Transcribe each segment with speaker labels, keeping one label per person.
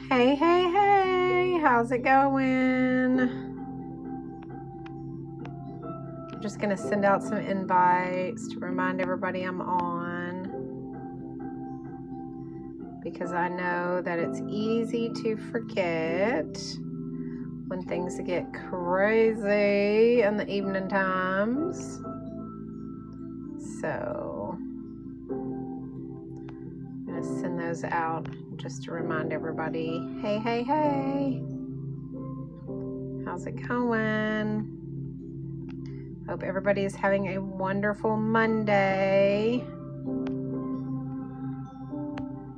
Speaker 1: Hey, hey, hey, how's it going? I'm just gonna send out some invites to remind everybody I'm on, because I know that it's easy to forget when things get crazy in the evening times. So I'm gonna send those out just to remind everybody, hey, hey, hey, how's it going? Hope everybody is having a wonderful Monday.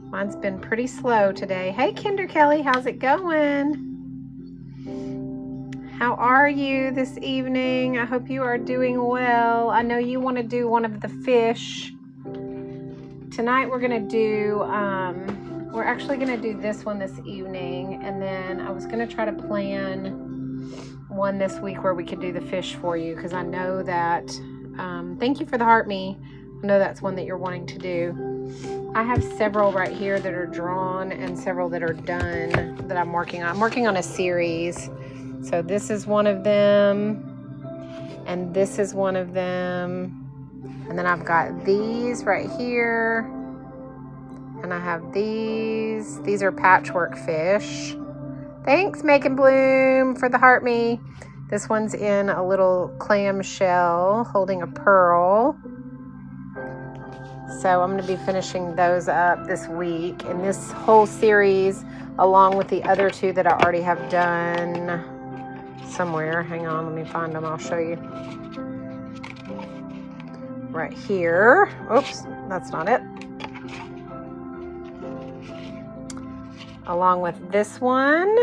Speaker 1: Mine's been pretty slow today. Hey, Kinder Kelly, how's it going? How are you this evening? I hope you are doing well. I know you want to do one of the fish. Tonight we're going to do, we're actually going to do this one this evening. And then I was going to try to plan one this week where we could do the fish for you, because I know that, thank you for the heart me. I know that's one that you're wanting to do. I have several right here that are drawn and several that are done that I'm working on. I'm working on a series. So this is one of them, and this is one of them. And then I've got these right here, and I have these. These are patchwork fish. Thanks, Make and Bloom, for the heart me. This one's in a little clam shell holding a pearl. So I'm going to be finishing those up this week. And this whole series, along with the other two that I already have done somewhere. Hang on, let me find them. I'll show you. Right here. Oops, that's not it. Along with this one.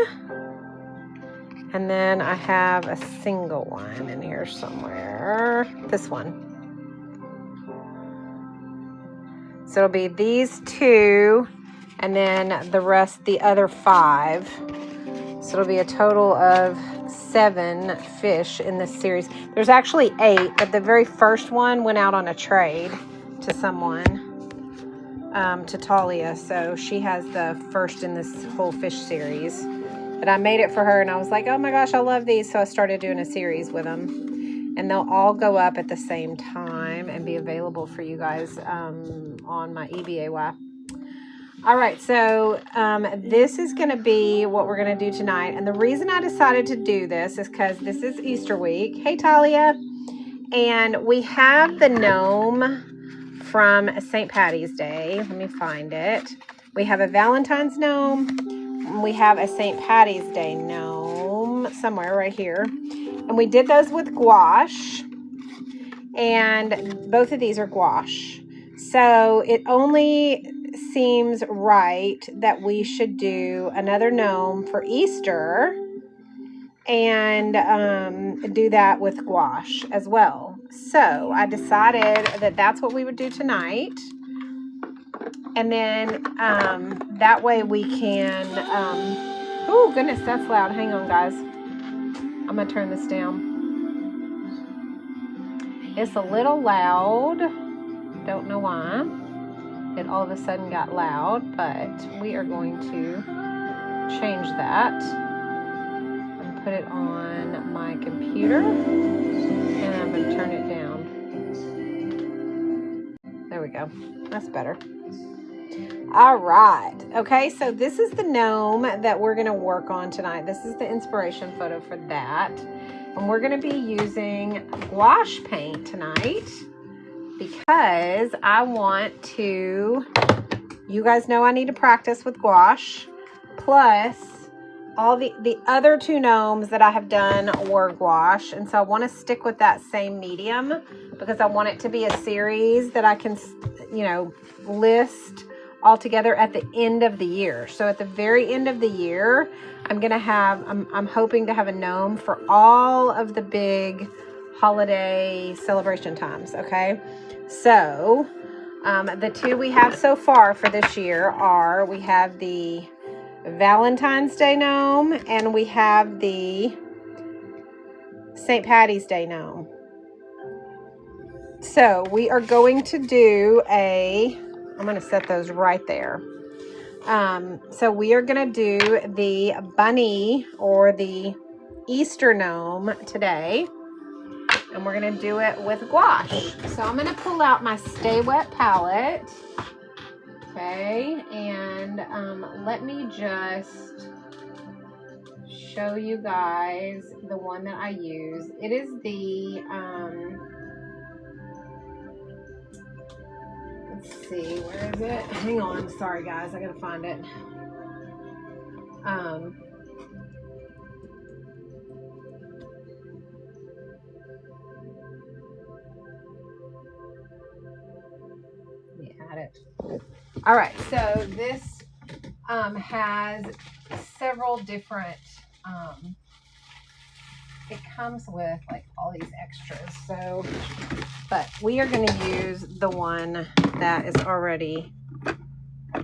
Speaker 1: And then I have a single one in here somewhere. This one. So it'll be these two, and then the rest, the other 5. So it'll be a total of 7 fish in this series. There's actually 8, but the very first one went out on a trade to someone, to Talia. So she has the first in this whole fish series. But I made it for her, and I was like, oh my gosh, I love these. So I started doing a series with them. And they'll all go up at the same time and be available for you guys on my EBAY. All right, so this is going to be what we're going to do tonight. And the reason I decided to do this is because this is Easter week. Hey, Talia. And we have the gnome from St. Patty's Day. Let me find it. We have a Valentine's gnome. We have a St. Patty's Day gnome somewhere right here. And we did those with gouache. And both of these are gouache. So it only seems right that we should do another gnome for Easter and do that with gouache as well. So I decided that that's what we would do tonight. And then that way we can, oh goodness, that's loud. Hang on, guys. I'm going to turn this down. It's a little loud. Don't know why. It all of a sudden got loud, but we are going to change that and put it on my computer, and I'm going to turn it down. There we go. That's better. All right. Okay, so this is the gnome that we're going to work on tonight. This is the inspiration photo for that. And we're going to be using gouache paint tonight because I want to, you guys know I need to practice with gouache. Plus, all the other 2 gnomes that I have done were gouache. And so I want to stick with that same medium because I want it to be a series that I can, you know, list all together at the end of the year. So at the very end of the year, I'm going to have, I'm hoping to have a gnome for all of the big holiday celebration times. Okay. So, the 2 we have so far for this year are, we have the Valentine's Day gnome and we have the St. Patty's Day gnome. So we are going to do I'm going to set those right there. So we are going to do the bunny or the Easter gnome today. And we're going to do it with gouache. So I'm going to pull out my Stay Wet palette. Okay. And let me just show you guys the one that I use. It is the, let's see, where is it? Hang on. Sorry, guys. I got to find it. At it. All right, so this has several different, it comes with like all these extras, so, but we are going to use the one that is already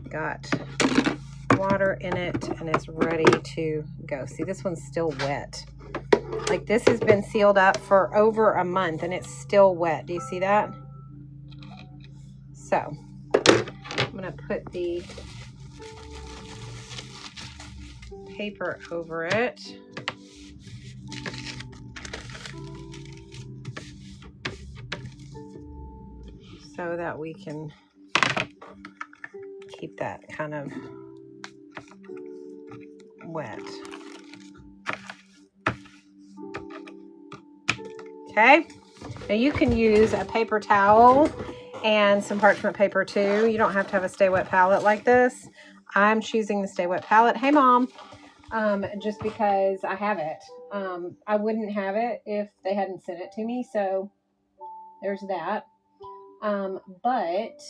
Speaker 1: got water in it and is ready to go. See, this one's still wet. Like, this has been sealed up for over a month and it's still wet. Do you see that? So I'm going to put the paper over it. So that we can keep that kind of wet. Okay. Now you can use a paper towel and some parchment paper too. You don't have to have a Stay Wet palette like this. I'm choosing the Stay Wet palette. Hey, Mom. Just because I have it. I wouldn't have it if they hadn't sent it to me. So there's that. But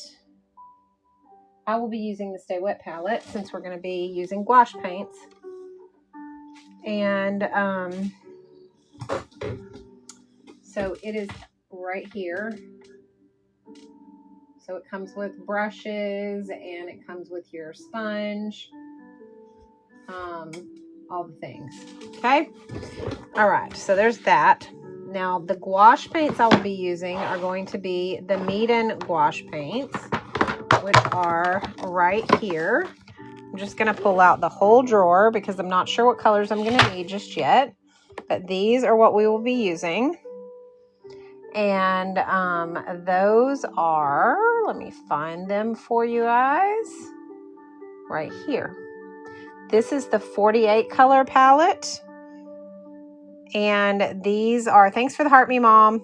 Speaker 1: I will be using the Stay Wet palette since we're going to be using gouache paints. And so it is right here. So it comes with brushes and it comes with your sponge, all the things. Okay. All right. So there's that. Now the gouache paints I will be using are going to be the Meeden gouache paints, which are right here. I'm just going to pull out the whole drawer because I'm not sure what colors I'm going to need just yet, but these are what we will be using. And those are, let me find them for you guys, right here. This is the 48 color palette. And these are, thanks for the heart, me mom.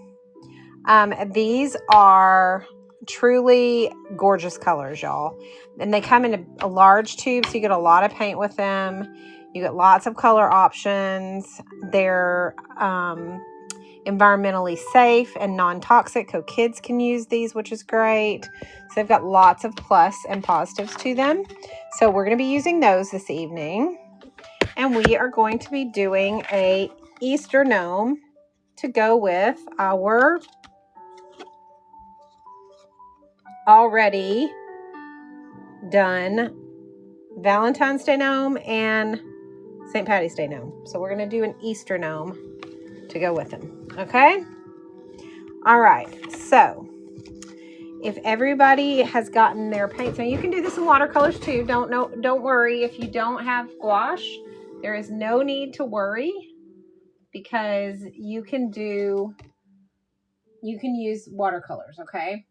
Speaker 1: These are truly gorgeous colors, y'all. And they come in a large tube, so you get a lot of paint with them. You get lots of color options. They're environmentally safe and non-toxic, so kids can use these, which is great. So they've got lots of plus and positives to them. So we're going to be using those this evening. And we are going to be doing a Easter gnome to go with our already done Valentine's Day gnome and St. Patty's Day gnome. So we're going to do an Easter gnome to go with them. Okay. All right. So if everybody has gotten their paints, now you can do this in watercolors too. Don't worry if you don't have gouache. There is no need to worry because you can use watercolors. Okay.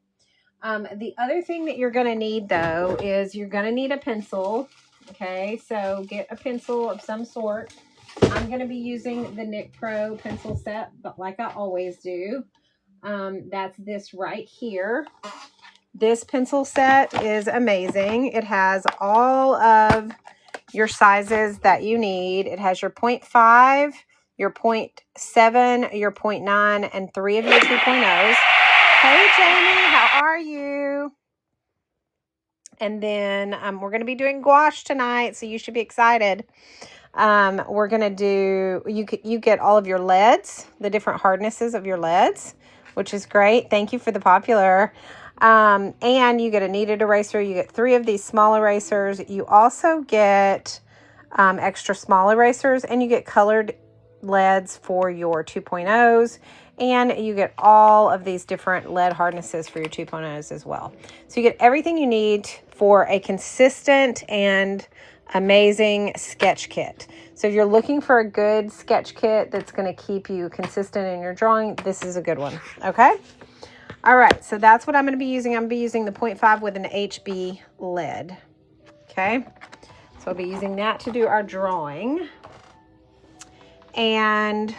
Speaker 1: The other thing that you're going to need though is you're going to need a pencil. Okay. So get a pencil of some sort. I'm going to be using the Nick Pro pencil set, but like I always do, that's this right here. This pencil set is amazing. It has all of your sizes that you need. It has your 0.5, your 0.7, your 0.9, and 3 of your 2.0s. Hey, Jamie, how are you? And then we're going to be doing gouache tonight, so you should be excited. We're going to do, you get all of your leads, the different hardnesses of your leads, which is great. Thank you for the popular. And you get a kneaded eraser. You get 3 of these small erasers. You also get extra small erasers, and you get colored leads for your 2.0s And you get all of these different lead hardnesses for your 2.0s as well. So you get everything you need for a consistent and amazing sketch kit. So if you're looking for a good sketch kit that's going to keep you consistent in your drawing, this is a good one. Okay. All right. So that's what I'm going to be using. I'm going to be using the 0.5 with an HB lead. Okay. So I'll be using that to do our drawing. And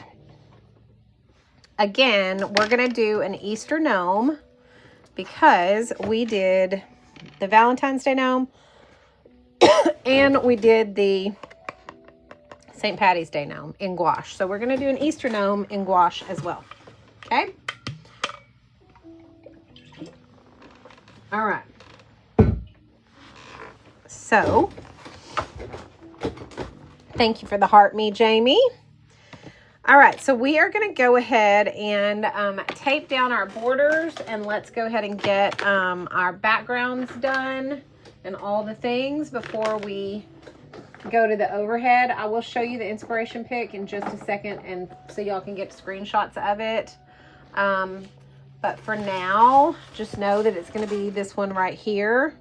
Speaker 1: again, we're going to do an Easter gnome because we did the Valentine's Day gnome and we did the St. Patty's Day gnome in gouache. So we're going to do an Easter gnome in gouache as well. Okay. All right. So thank you for the heart, me, Jamie. All right, so we are going to go ahead and tape down our borders, and let's go ahead and get our backgrounds done and all the things before we go to the overhead. I will show you the inspiration pic in just a second, and so y'all can get screenshots of it. But for now, just know that it's going to be this one right here.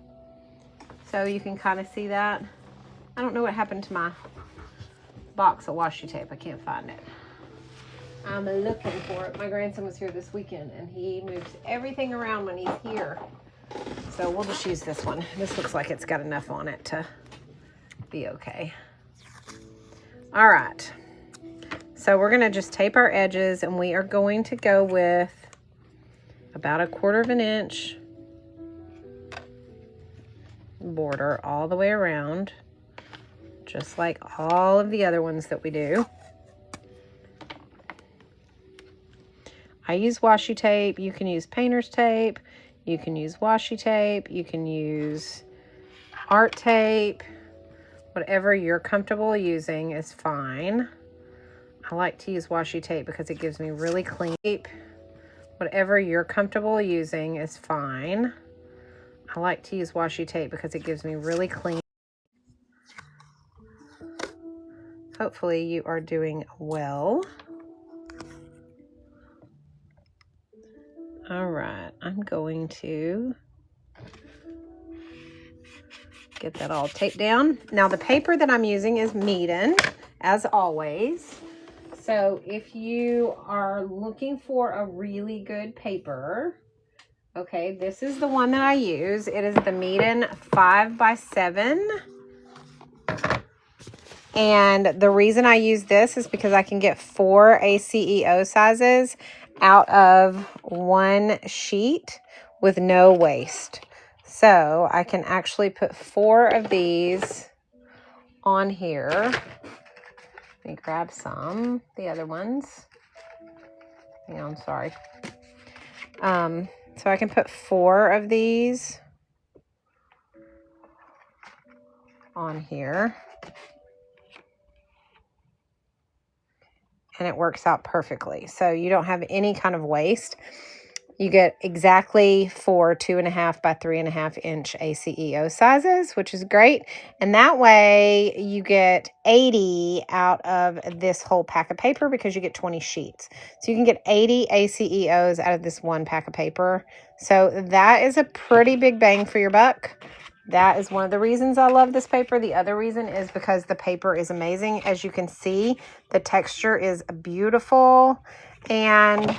Speaker 1: So you can kind of see that. I don't know what happened to my box of washi tape. I can't find it. I'm looking for it. My grandson was here this weekend and he moves everything around when he's here. So we'll just use this one. This looks like it's got enough on it to be okay. All right. So we're going to just tape our edges, and we are going to go with about 1/4 inch border all the way around, just like all of the other ones that we do. I use washi tape. You can use painter's tape. You can use washi tape. You can use art tape. Whatever you're comfortable using is fine. I like to use washi tape because it gives me really clean tape. Whatever you're comfortable using is fine. I like to use washi tape because it gives me really clean. Hopefully you are doing well. All right, I'm going to get that all taped down. Now the paper that I'm using is Meeden, as always. So if you are looking for a really good paper, okay, this is the one that I use. It is the Meeden 5x7. And the reason I use this is because I can get 4 ACEO sizes out of one sheet with no waste. So I can actually put 4 of these on here. Let me grab some, the other ones. Yeah, I'm sorry. So I can put 4 of these on here. And it works out perfectly. So you don't have any kind of waste. You get exactly 4 2.5 by 3.5 inch ACEO sizes, which is great. And that way you get 80 out of this whole pack of paper because you get 20 sheets. So you can get 80 ACEOs out of this one pack of paper. So that is a pretty big bang for your buck. That is one of the reasons I love this paper. The other reason is because the paper is amazing. As you can see, the texture is beautiful. And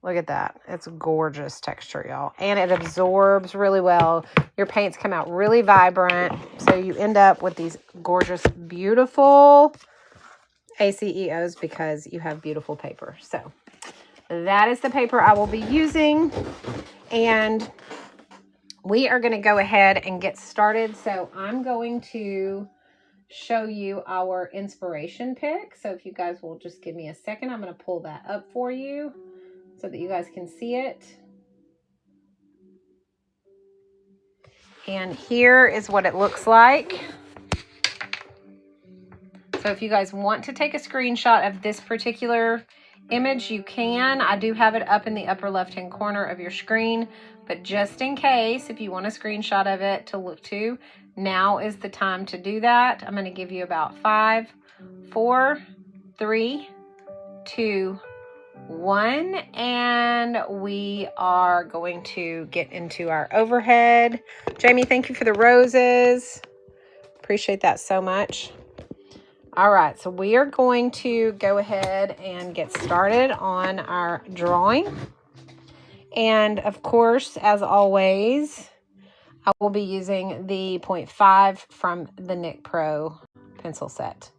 Speaker 1: look at that. It's gorgeous texture, y'all. And it absorbs really well. Your paints come out really vibrant. So you end up with these gorgeous, beautiful ACEOs because you have beautiful paper. So that is the paper I will be using. And we are going to go ahead and get started. So I'm going to show you our inspiration pic. So if you guys will just give me a second, I'm going to pull that up for you so that you guys can see it. And here is what it looks like. So if you guys want to take a screenshot of this particular image, you can. I do have it up in the upper left-hand corner of your screen, but just in case, if you want a screenshot of it to look to, now is the time to do that. I'm going to give you about 5, 4, 3, 2, one, and we are going to get into our overhead. Jamie, thank you for the roses. Appreciate that so much. All right, so we are going to go ahead and get started on our drawing. And of course, as always, I will be using the 0.5 from the Nick Pro pencil set.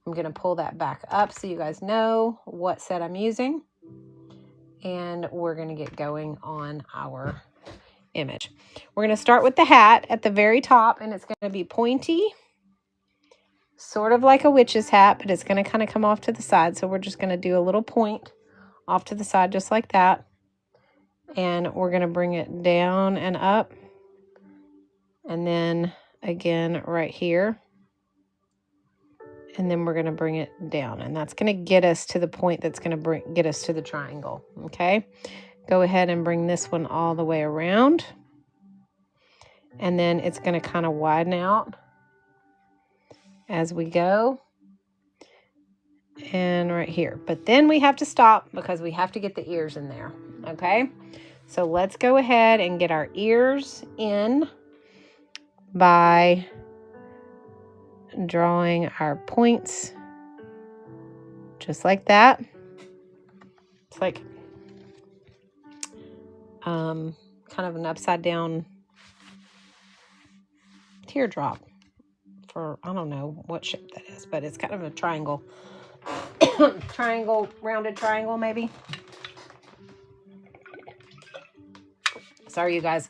Speaker 1: I'm going to pull that back up so you guys know what set I'm using. And we're going to get going on our image. We're going to start with the hat at the very top, and it's going to be pointy. Sort of like a witch's hat, but it's going to kind of come off to the side. So we're just going to do a little point off to the side just like that. And we're going to bring it down and up. And then again right here. And then we're going to bring it down. And that's going to get us to the point that's going to get us to the triangle. Okay. Go ahead and bring this one all the way around. And then it's going to kind of widen out as we go. And right here. But then we have to stop because we have to get the ears in there. Okay. So let's go ahead and get our ears in by drawing our points just like that. It's like kind of an upside down teardrop for, I don't know what shape that is, but it's kind of a triangle. Triangle, rounded triangle maybe. Sorry, you guys.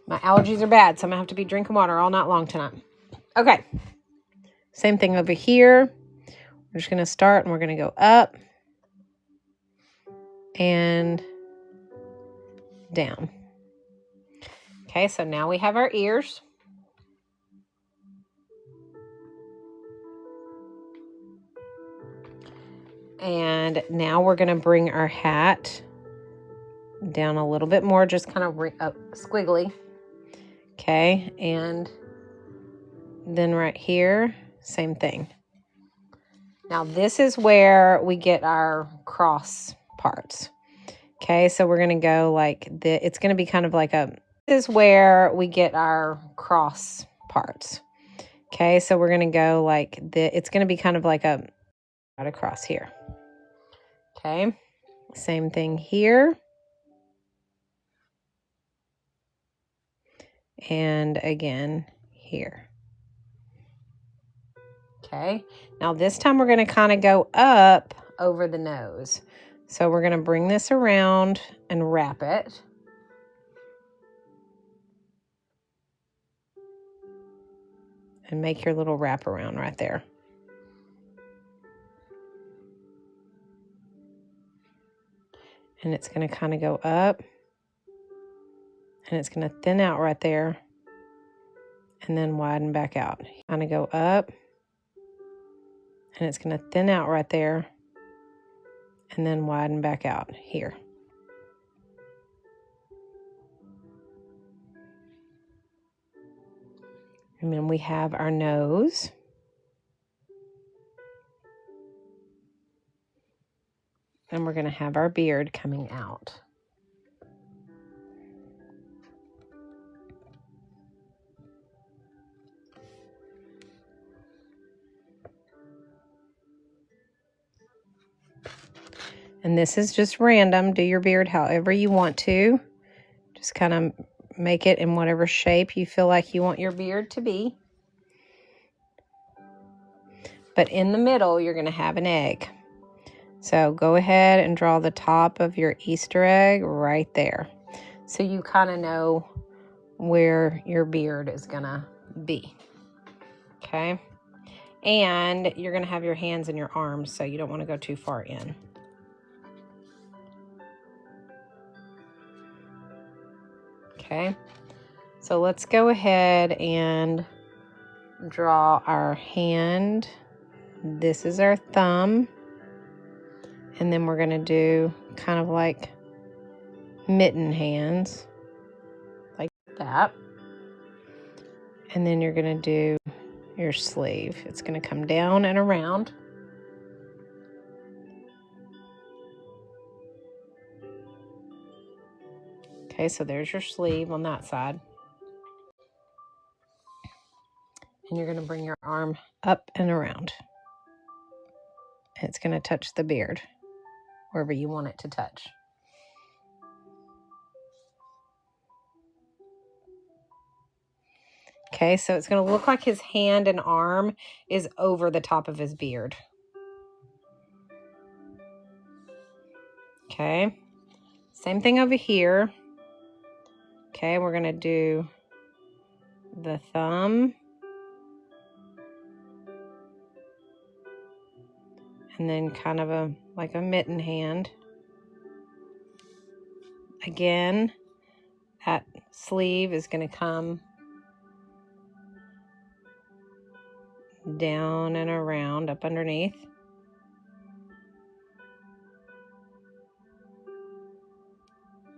Speaker 1: My allergies are bad, so I'm going to have to be drinking water all night long tonight. Okay. Same thing over here. We're just going to start, and we're going to go up and down. Okay, so now we have our ears. And now we're going to bring our hat down a little bit more, just kind of squiggly. Okay, and then right here, same thing. Now this is where we get our cross parts. Okay, so we're going to go like the, it's going to be kind of like a, this is where we get our cross parts. Okay, so we're going to go like the, it's going to be kind of like a, right across here. Okay, same thing here. And again here. Okay, now this time we're going to kind of go up over the nose. So we're going to bring this around and wrap it. And make your little wraparound right there. And it's going to kind of go up. And it's going to thin out right there. And then widen back out. Kind of go up. And it's going to thin out right there. And then widen back out here. And then we have our nose. And we're going to have our beard coming out. And this is just random. Do your beard however you want to. Just kind of make it in whatever shape you feel like you want your beard to be. But in the middle, you're going to have an egg. So go ahead and draw the top of your Easter egg right there. So you kind of know where your beard is going to be. Okay. And you're going to have your hands and your arms, so you don't want to go too far in. Okay, so let's go ahead and draw our hand. This is our thumb. And then we're going to do kind of like mitten hands, like that. And then you're going to do your sleeve. It's going to come down and around. Okay, so there's your sleeve on that side. And you're going to bring your arm up and around. It's going to touch the beard wherever you want it to touch. Okay, so it's going to look like his hand and arm is over the top of his beard. Okay, same thing over here. Okay, we're going to do the thumb. And then kind of like a mitten hand. Again, that sleeve is going to come down and around up underneath.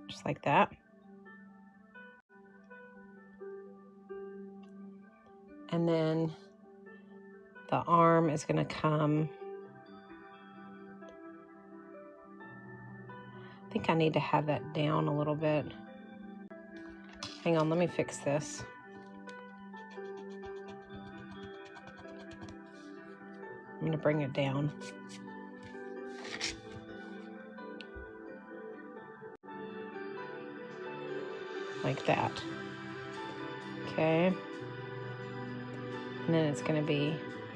Speaker 1: Just like that. And then the arm is going to come. I think I need to have that down a little bit. Hang on, let me fix this. I'm going to bring it down. Like that. Okay. And then it's going to be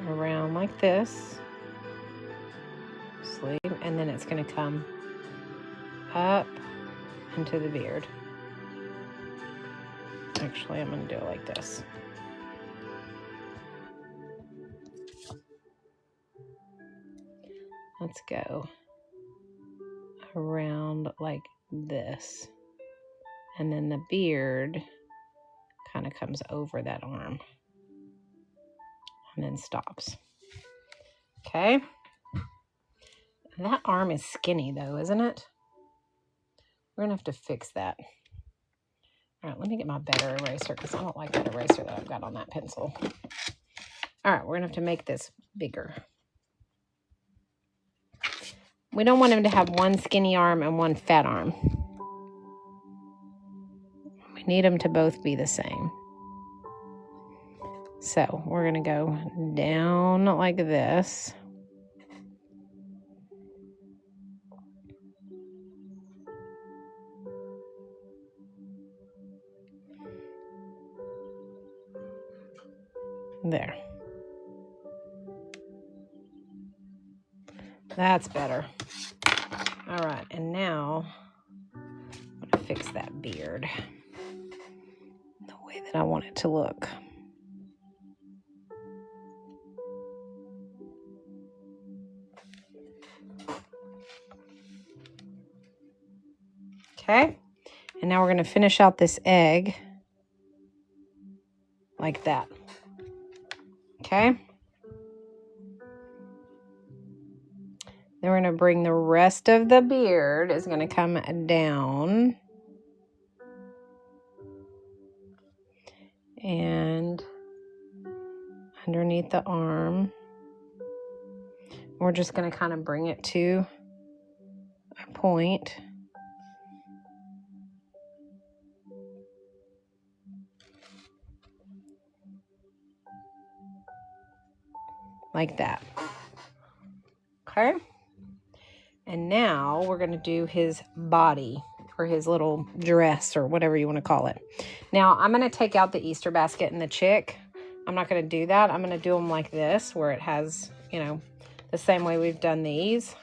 Speaker 1: around like this. Sleeve. And then it's going to come up into the beard. Actually, I'm going to do it like this. Let's go around like this. And then the beard kind of comes over that arm and then stops. Okay. That arm is skinny though, isn't it? We're going to have to fix that. All right, let me get my better eraser because I don't like that eraser that I've got on that pencil. All right, we're going to have to make this bigger. We don't want him to have one skinny arm and one fat arm. We need them to both be the same. So we're going to go down like this. There. That's better. All right, and now I'm going to fix that beard the way that I want it to look. Okay, and now we're going to finish out this egg like that. Okay. Then we're going to bring the rest of the beard is going to come down. And underneath the arm. We're just going to kind of bring it to a point. Like that. Okay. And now we're going to do his body or his little dress or whatever you want to call it. Now I'm going to take out the Easter basket and the chick. I'm not going to do that. I'm going to do them like this where it has, you know, the same way we've done these.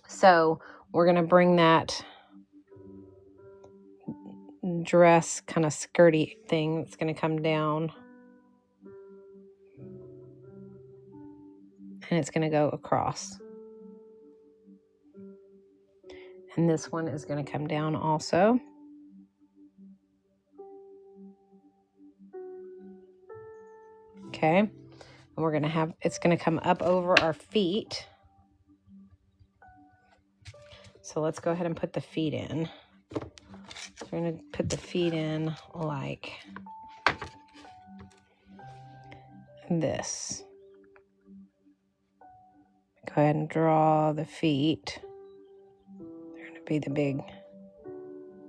Speaker 1: So we're going to bring that dress kind of skirty thing that's going to come down. And it's going to go across. And this one is going to come down also. Okay. And we're going to have, it's going to come up over our feet. So let's go ahead and put the feet in. So we're going to put the feet in like this. Go ahead and draw the feet. They're going to be the big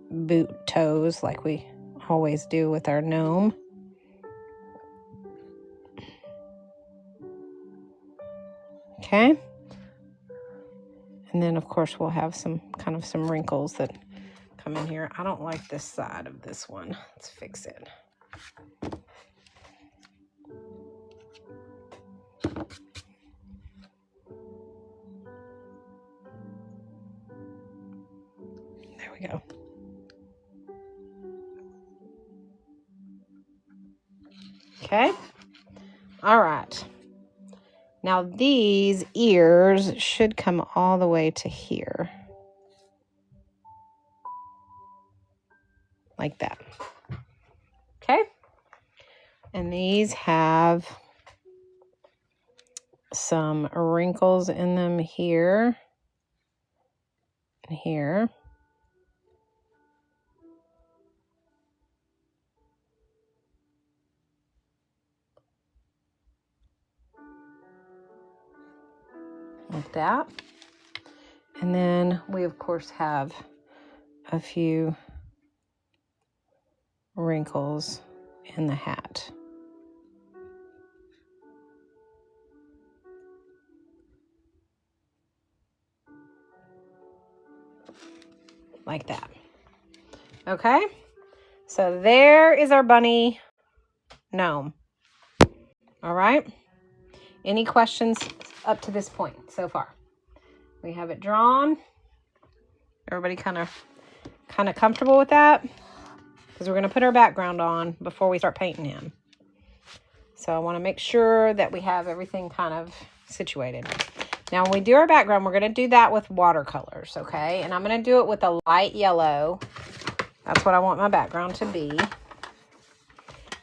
Speaker 1: boot toes like we always do with our gnome. Okay. And then of course we'll have some wrinkles that come in here. I don't like this side of this one. Let's fix it. There we go. Okay. All right. Now these ears should come all the way to here. Like that. Okay. And these have some wrinkles in them here and here. Like that. And then we of course have a few wrinkles in the hat. Like that. Okay, so there is our bunny gnome. All right. Any questions up to this point so far? We have it drawn. Everybody kind of comfortable with that? Because we're going to put our background on before we start painting him. So I want to make sure that we have everything kind of situated. Now, when we do our background, we're going to do that with watercolors, okay? And I'm going to do it with a light yellow. That's what I want my background to be.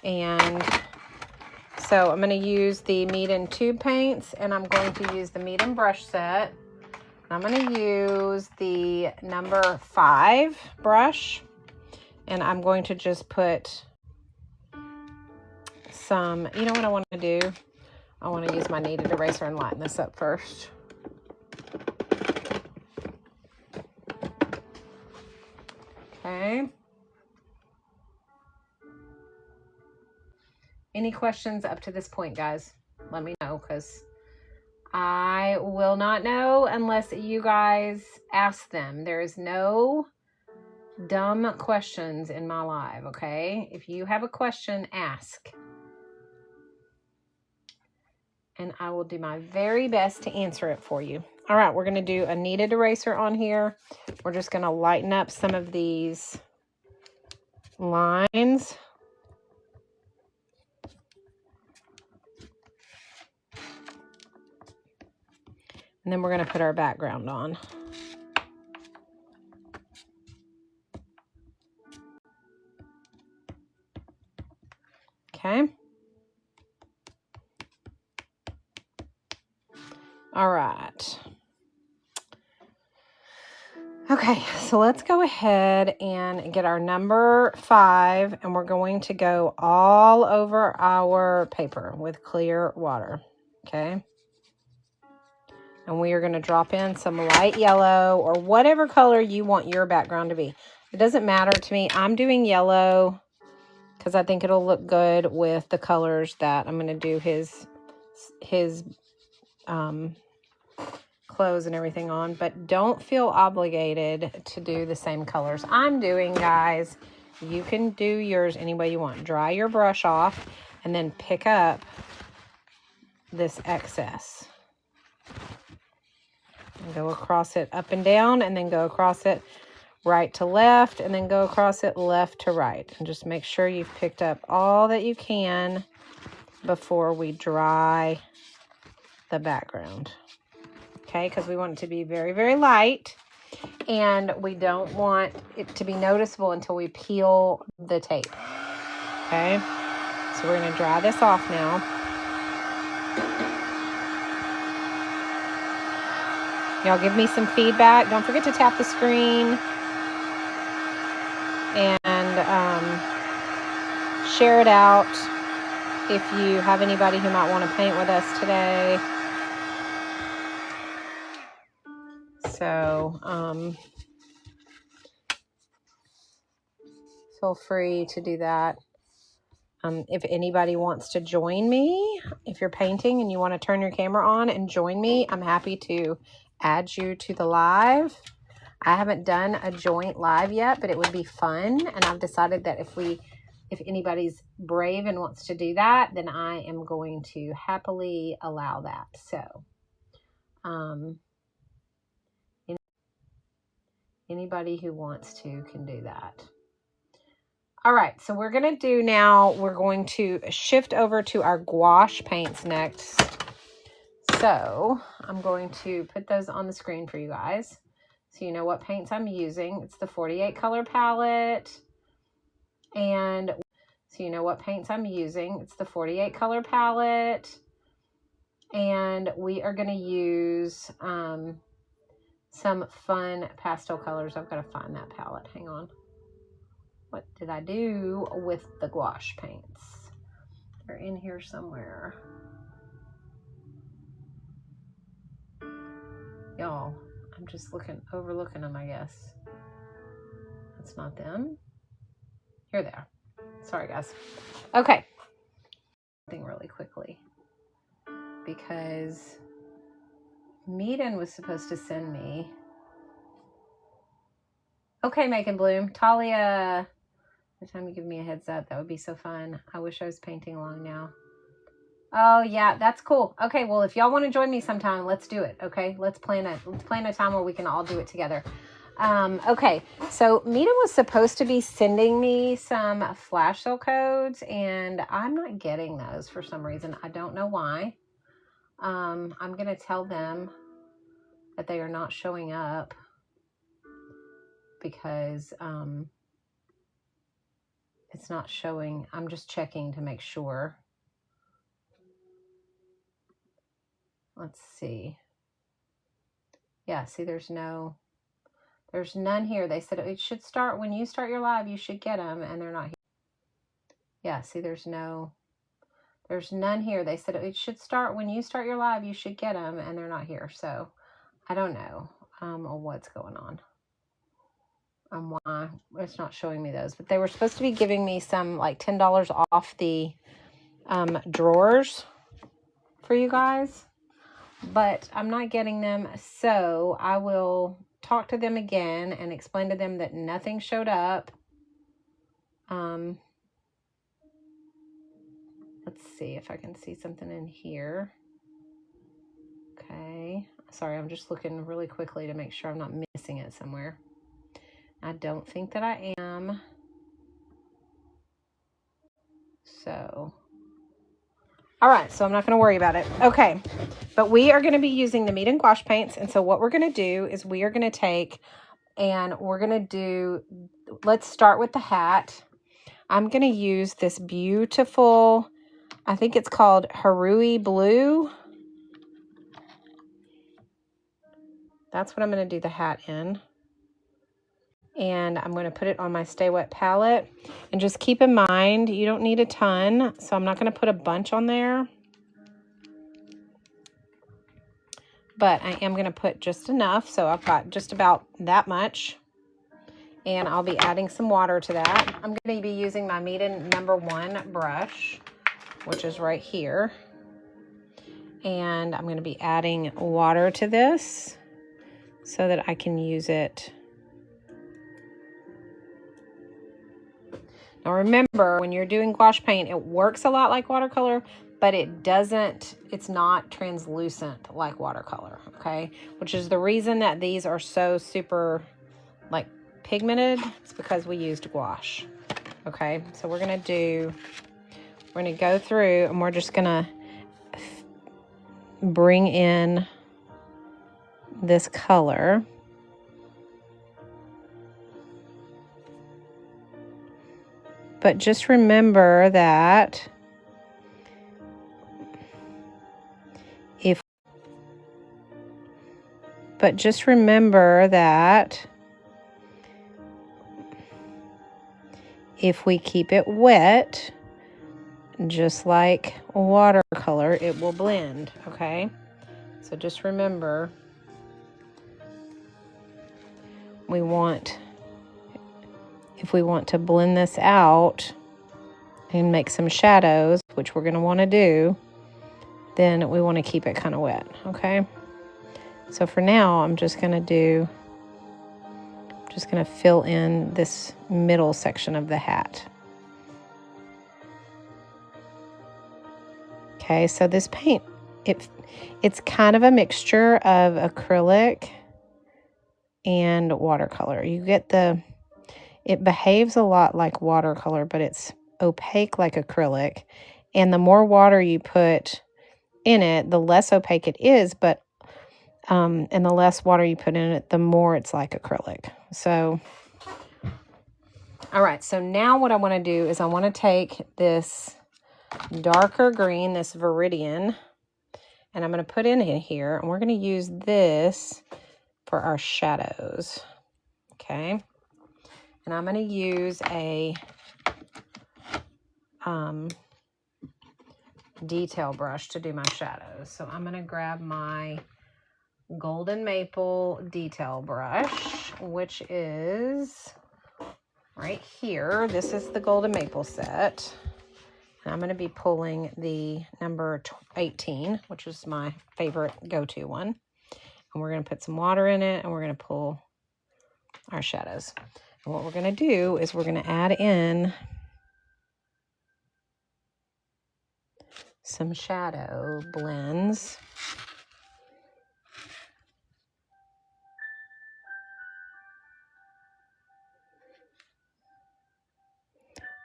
Speaker 1: And so I'm going to use the Mead and Tube paints, and I'm going to use the Mead and brush set. I'm going to use the number 5 brush, and I'm going to just put some, you know what I want to do? I want to use my kneaded eraser and lighten this up first. Okay. Any questions up to this point, guys? Let me know, because I will not know unless you guys ask them. There is no dumb questions in my live, okay? If you have a question, ask. And I will do my very best to answer it for you. All right, we're going to do a kneaded eraser on here. We're just going to lighten up some of these lines. And then we're going to put our background on. Okay. All right. Okay, so let's go ahead and get our number 5, and we're going to go all over our paper with clear water. Okay. And we are going to drop in some light yellow or whatever color you want your background to be. It doesn't matter to me. I'm doing yellow because I think it'll look good with the colors that I'm going to do his clothes and everything on. But don't feel obligated to do the same colors I'm doing, guys. You can do yours any way you want. Dry your brush off and then pick up this excess. And go across it up and down, and then go across it right to left, and then go across it left to right. And just make sure you've picked up all that you can before we dry the background. Okay, because we want it to be very, very light, and we don't want it to be noticeable until we peel the tape. Okay, so we're going to dry this off now. Y'all give me some feedback. Don't forget to tap the screen and share it out if you have anybody who might want to paint with us today. So, feel free to do that. If anybody wants to join me, if you're painting and you want to turn your camera on and join me, I'm happy to add you to the live. I haven't done a joint live yet, but it would be fun. And I've decided that if anybody's brave and wants to do that, then I am going to happily allow that. So, anybody who wants to can do that. All right, so we're going to do now, we're going to shift over to our gouache paints next. So I'm going to put those on the screen for you guys so you know what paints I'm using. It's the 48 color palette. And so you know what paints I'm using. It's the 48 color palette. And we are going to use some fun pastel colors. I've got to find that palette. Hang on. What did I do with the gouache paints? They're in here somewhere. Y'all, I'm just overlooking them, I guess. That's not them. Here they are. Sorry, guys. Okay. Thing really quickly. Because Meaden was supposed to send me. Okay, Macon Bloom. Talia. By the time you give me a heads up, that would be so fun. I wish I was painting along now. Oh yeah, that's cool. Okay, well if y'all want to join me sometime, let's do it. Okay, let's plan a time where we can all do it together. Okay, so Mita was supposed to be sending me some flash sale codes, and I'm not getting those for some reason. I don't know why. I'm gonna tell them that they are not showing up because it's not showing. I'm just checking to make sure. Let's see. Yeah, see, there's none here. They said it should start when you start your live, you should get them, and they're not here. Yeah, see, there's none here. They said it should start when you start your live, you should get them, and they're not here. So I don't know what's going on. Why it's not showing me those, but they were supposed to be giving me some like $10 off the drawers for you guys, but I'm not getting them. So I will talk to them again and explain to them that nothing showed up. Let's see if I can see something in here. Okay, sorry, I'm just looking really quickly to make sure I'm not missing it somewhere. I don't think that I am. So, all right, so I'm not going to worry about it. Okay, but we are going to be using the Meaden gouache paints. And so what we're going to do is we are going to take and we're going to do, let's start with the hat. I'm going to use this beautiful, I think it's called Harui Blue. That's what I'm going to do the hat in. And I'm going to put it on my Stay Wet palette. And just keep in mind, you don't need a ton. So I'm not going to put a bunch on there. But I am going to put just enough. So I've got just about that much. And I'll be adding some water to that. I'm going to be using my Meaden #1 brush, which is right here. And I'm going to be adding water to this so that I can use it. Now remember, when you're doing gouache paint, it works a lot like watercolor, but it's not translucent like watercolor, okay? Which is the reason that these are so super, like, pigmented. It's because we used gouache, okay? So we're gonna go through and we're just gonna bring in this color. But just remember that if we keep it wet, just like watercolor, it will blend, okay? So just remember, if we want to blend this out and make some shadows, which we're going to want to do, then we want to keep it kind of wet, okay? So for now, I'm just going to fill in this middle section of the hat. Okay, so this paint, it's kind of a mixture of acrylic and watercolor. You get it behaves a lot like watercolor, but it's opaque like acrylic. And the more water you put in it, the less opaque it is, but and the less water you put in it, the more it's like acrylic. So, all right, so now what I want to do is I want to take this darker green, this Viridian, and I'm going to put it in here, and we're going to use this for our shadows, okay? And I'm going to use a detail brush to do my shadows. So I'm going to grab my Golden Maple detail brush, which is right here. This is the Golden Maple set. And I'm going to be pulling the number 18, which is my favorite go-to one. And we're going to put some water in it, and we're going to pull our shadows. And what we're going to do is we're going to add in some shadow blends.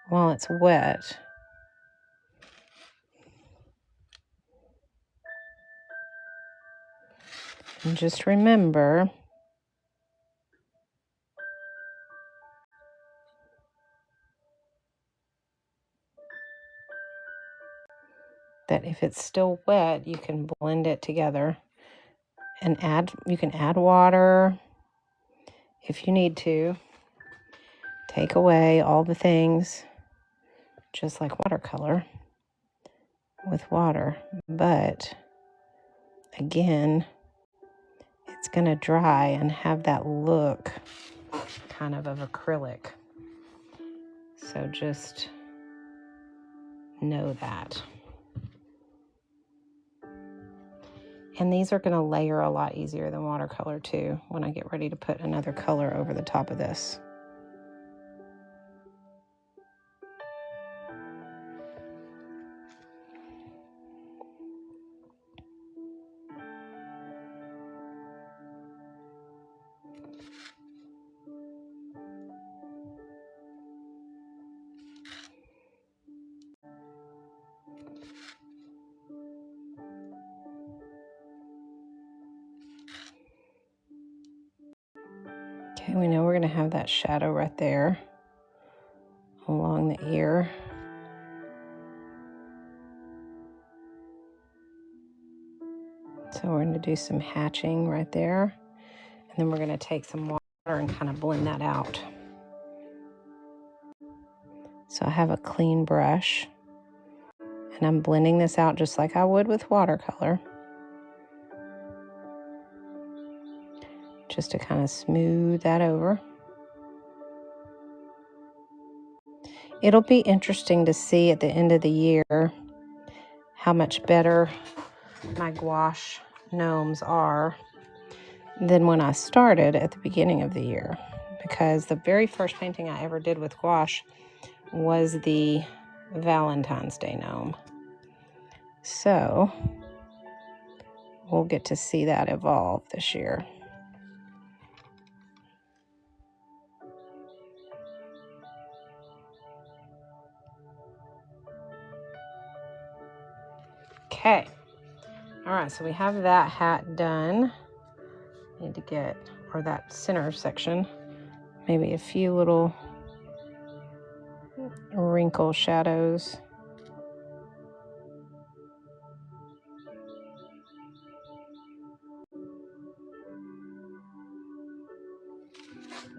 Speaker 1: While it's wet. And just remember that if it's still wet, you can blend it together and you can add water if you need to. Take away all the things, just like watercolor with water. But again, it's going to dry and have that look kind of acrylic. So just know that. And these are going to layer a lot easier than watercolor too when I get ready to put another color over the top of this. Okay, we know we're going to have that shadow right there along the ear. So we're going to do some hatching right there. And then we're going to take some water and kind of blend that out. So I have a clean brush. And I'm blending this out just like I would with watercolor. Just to kind of smooth that over. It'll be interesting to see at the end of the year how much better my gouache gnomes are than when I started at the beginning of the year. Because the very first painting I ever did with gouache was the Valentine's Day gnome. So we'll get to see that evolve this year. Okay, all right, so we have that hat done. Need to get, or that center section, maybe a few little wrinkle shadows.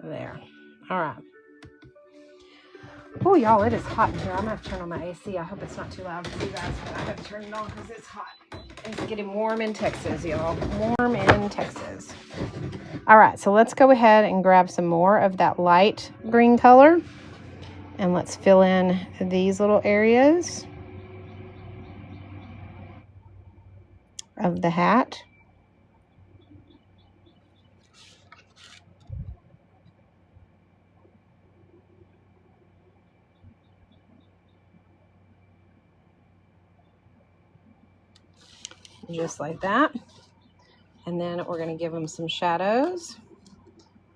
Speaker 1: There, all right. Oh, y'all, it is hot in here. I'm gonna have to turn on my AC. I hope it's not too loud for you guys, but I have to turn it on because it's hot. It's getting warm in Texas, y'all. Warm in Texas. All right, so let's go ahead and grab some more of that light green color. And let's fill in these little areas of the hat. Just like that. And then we're going to give them some shadows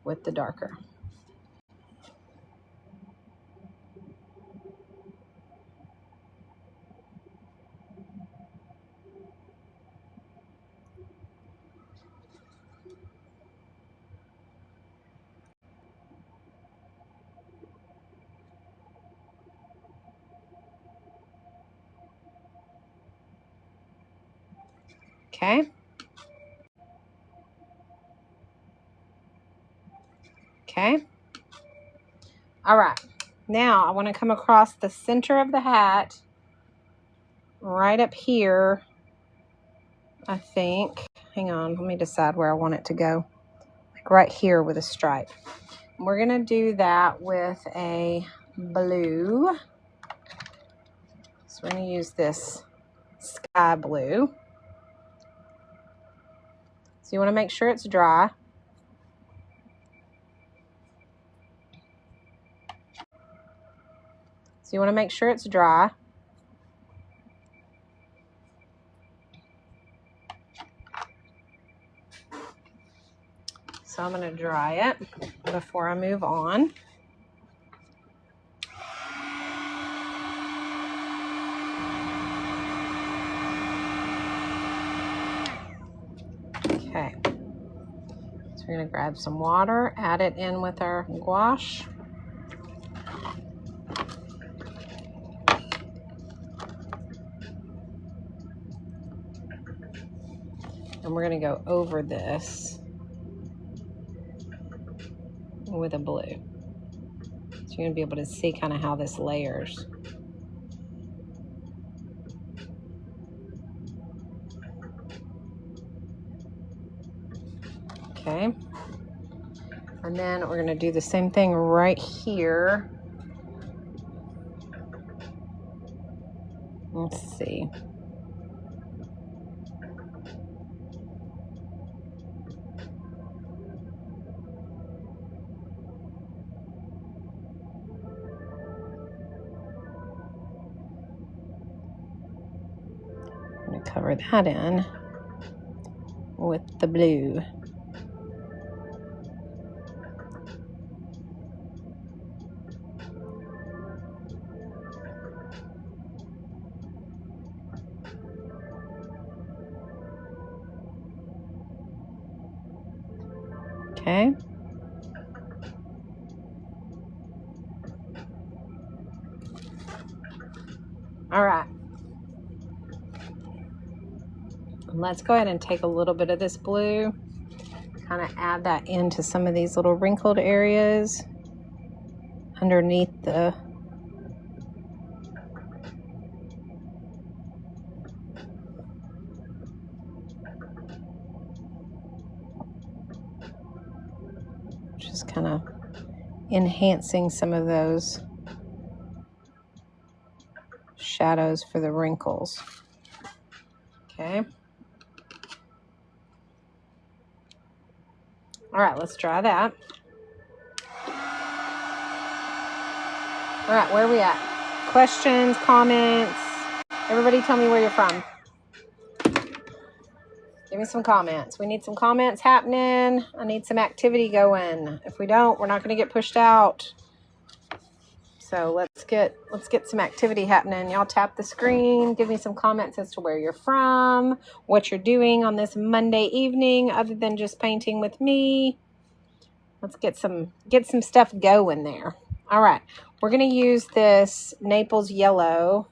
Speaker 1: with the darker. Okay. Okay. All right. Now I want to come across the center of the hat right up here, I think. Hang on, let me decide where I want it to go. Like right here with a stripe. We're going to do that with a blue. So we're going to use this sky blue. So you want to make sure it's dry. So you want to make sure it's dry. So I'm going to dry it before I move on. Okay. So we're going to grab some water, add it in with our gouache. And we're going to go over this with a blue. So you're going to be able to see kind of how this layers. Okay. And then we're going to do the same thing right here. Let's see. I'm going to cover that in with the blue. Okay. All right. Let's go ahead and take a little bit of this blue, kind of add that into some of these little wrinkled areas underneath the just kind of enhancing some of those shadows for the wrinkles. Okay. All right, let's try that. All right, where are we at? Questions, comments? Everybody tell me where you're from. Give me some comments. We need some comments happening. I need some activity going. If we don't, we're not going to get pushed out. So let's get some activity happening. Y'all tap the screen. Give me some comments as to where you're from, what you're doing on this Monday evening other than just painting with me. Let's get some stuff going there. All right. We're going to use this Naples yellow.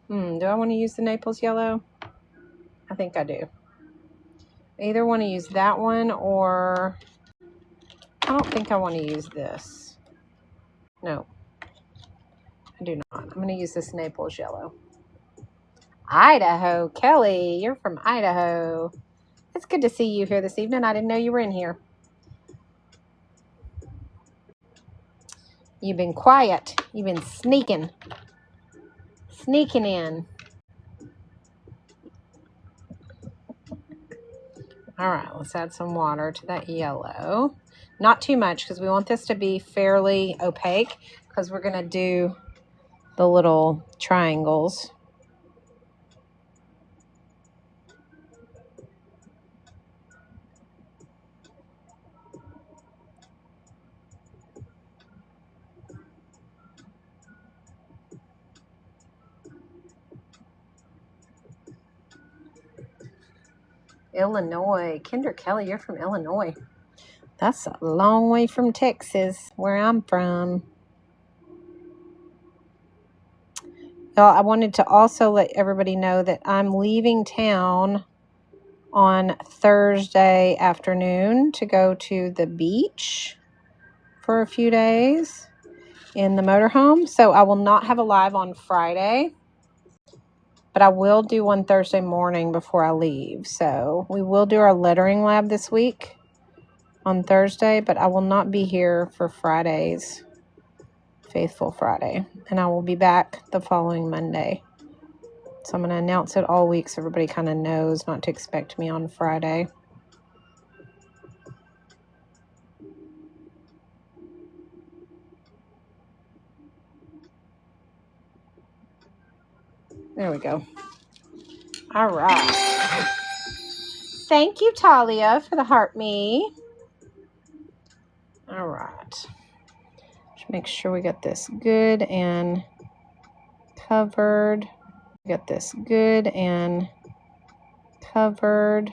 Speaker 1: Do I want to use the Naples yellow? I think I do. I either want to use that one or I don't think I want to use this. No, I do not. I'm going to use this Naples yellow. Idaho. Kelly, you're from Idaho. It's good to see you here this evening. I didn't know you were in here. You've been quiet. You've been sneaking in. All right, let's add some water to that yellow. Not too much because we want this to be fairly opaque because we're going to do the little triangles. Illinois. Kinder Kelly, you're from Illinois. That's a long way from Texas, where I'm from. Well, I wanted to also let everybody know that I'm leaving town on Thursday afternoon to go to the beach for a few days in the motorhome. So I will not have a live on Friday, but I will do one Thursday morning before I leave. So we will do our lettering lab this week on Thursday, but I will not be here for Friday's Faithful Friday, and I will be back the following Monday. So I'm going to announce it all week so everybody kind of knows not to expect me on Friday. There we go. All right. Thank you, Talia, for the heart me. All right. Just make sure we got this good and covered. We got this good and covered.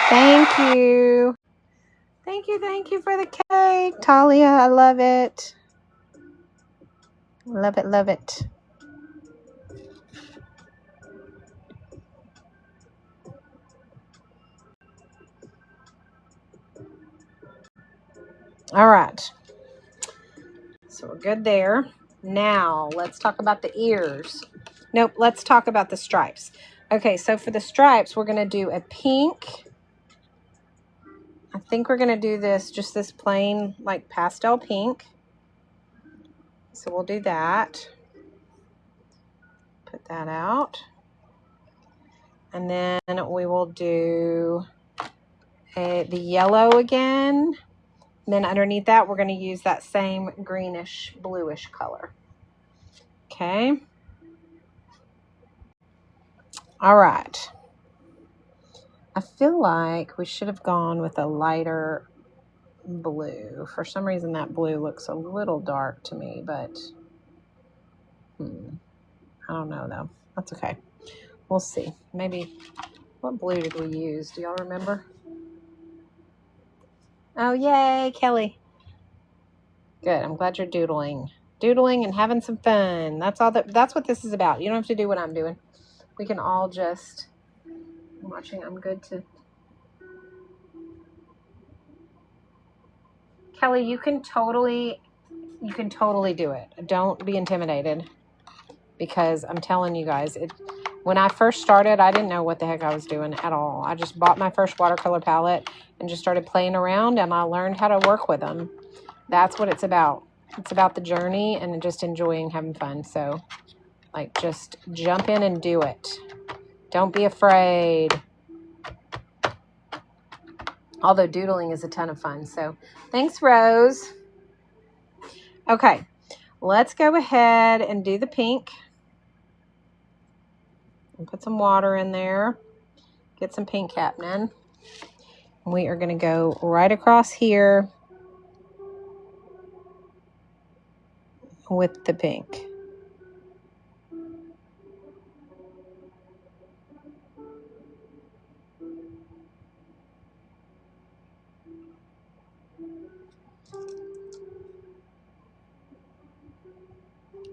Speaker 1: Thank you. Thank you for the cake, Talia. I love it. Love it, love it. All right. So we're good there. Now, let's talk about the ears. Nope, let's talk about the stripes. Okay, so for the stripes, we're going to do a pink. I think we're going to do this, just this plain, like, pastel pink. So we'll do that. Put that out. And then we will do the yellow again. And then underneath that, we're going to use that same greenish, bluish color. Okay. All right. I feel like we should have gone with a lighter blue. For some reason, that blue looks a little dark to me, but I don't know, though. That's okay. We'll see. Maybe, what blue did we use? Do y'all remember? Oh, yay, Kelly. Good. I'm glad you're doodling. Doodling and having some fun. That's what this is about. You don't have to do what I'm doing. We can all just... I'm watching. I'm good to... Kelly, you can totally do it. Don't be intimidated. Because I'm telling you guys, when I first started, I didn't know what the heck I was doing at all. I just bought my first watercolor palette and just started playing around, and I learned how to work with them. That's what it's about. It's about the journey and just enjoying having fun. So, like, just jump in and do it. Don't be afraid. Although doodling is a ton of fun. So, thanks, Rose. Okay, let's go ahead and do the pink. And put some water in there. Get some pink happening. We are going to go right across here with the pink.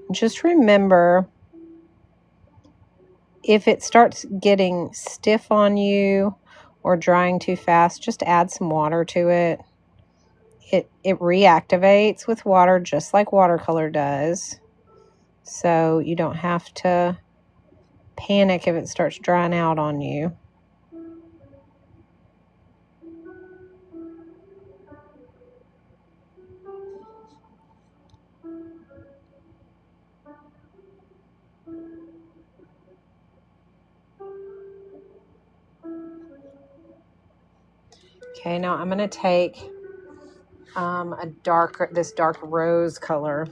Speaker 1: Just remember, if it starts getting stiff on you or drying too fast, just add some water to it. It reactivates with water just like watercolor does. So you don't have to panic if it starts drying out on you. Okay, now I'm going to take this dark rose color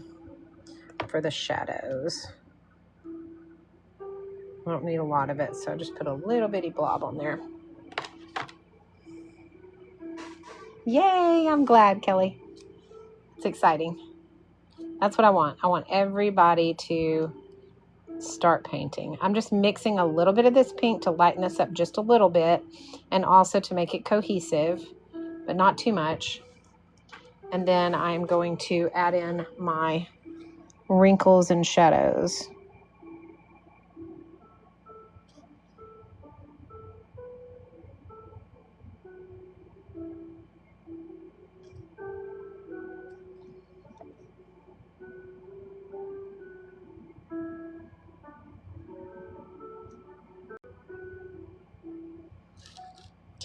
Speaker 1: for the shadows. I don't need a lot of it, so I just put a little bitty blob on there. Yay, I'm glad, Kelly. It's exciting. That's what I want. I want everybody to start painting. I'm just mixing a little bit of this pink to lighten this up just a little bit, and also to make it cohesive, but not too much. And then I'm going to add in my wrinkles and shadows.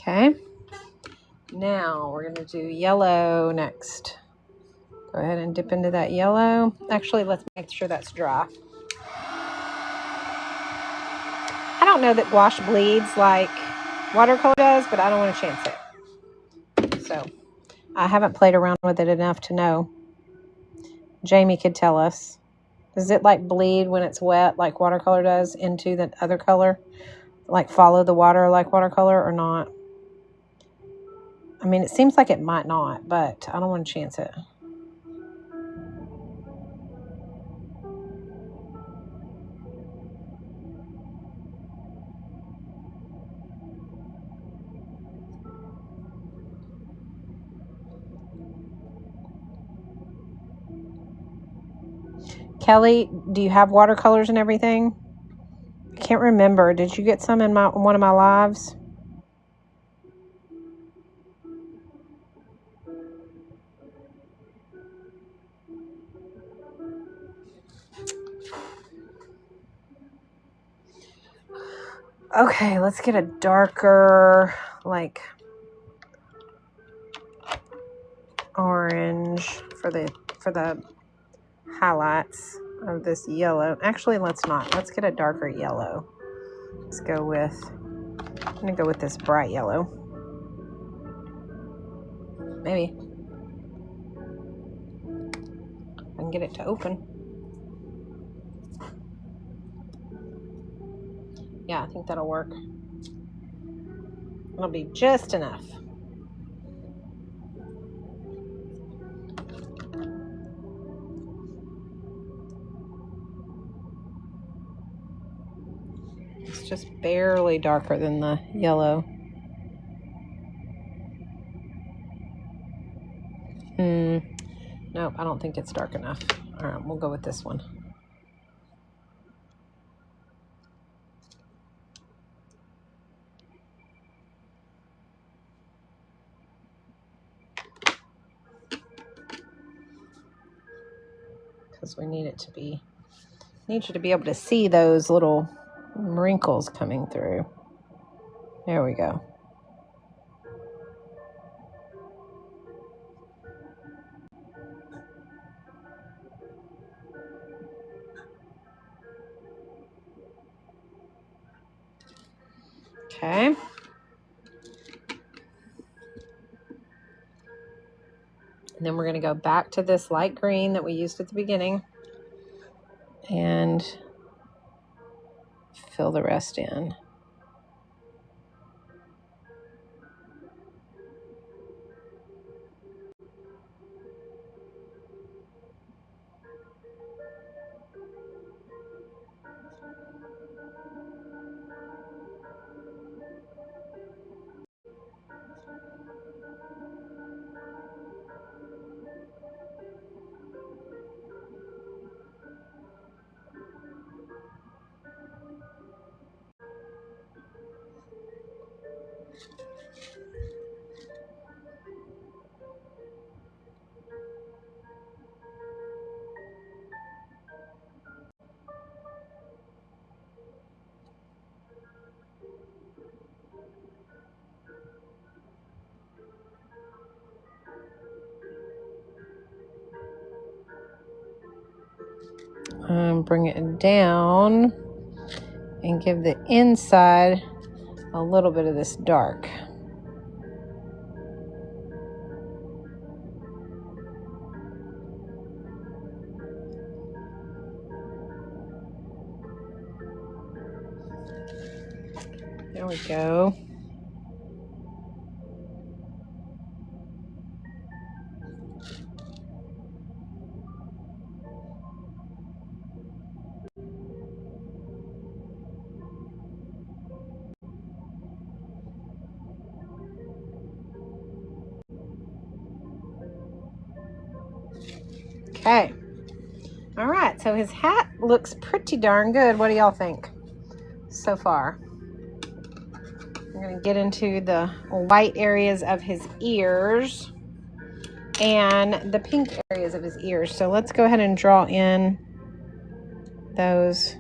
Speaker 1: Okay, now we're going to do yellow next. Go ahead and dip into that yellow. Actually, let's make sure that's dry. I don't know that gouache bleeds like watercolor does, but I don't want to chance it. So I haven't played around with it enough to know. Jamie could tell us. Does it like bleed when it's wet like watercolor does into the other color? Like follow the water like watercolor or not? I mean, it seems like it might not, but I don't want to chance it. Kelly, do you have watercolors and everything? I can't remember. Did you get some in one of my lives? Okay, let's get a darker, like orange for the highlights of this yellow. Actually, let's not. Let's get a darker yellow. I'm gonna go with this bright yellow. Maybe I can get it to open. Yeah, I think that'll work. It'll be just enough. It's just barely darker than the yellow. Nope, I don't think it's dark enough. All right, we'll go with this one. Because we need you to be able to see those little wrinkles coming through. There we go. Okay. And then we're going to go back to this light green that we used at the beginning and fill the rest in. bring it down and give the inside a little bit of this dark. There we go. Okay. All right, so his hat looks pretty darn good. What do y'all think so far? We're going to get into the white areas of his ears and the pink areas of his ears. So let's go ahead and draw in those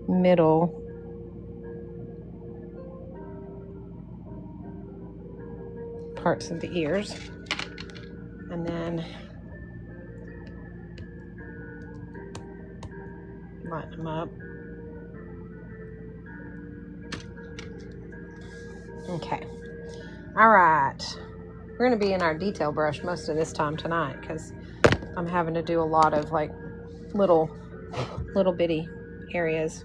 Speaker 1: middle parts of the ears. And then lighten them up. Okay. All right. We're going to be in our detail brush most of this time tonight because I'm having to do a lot of like little bitty areas.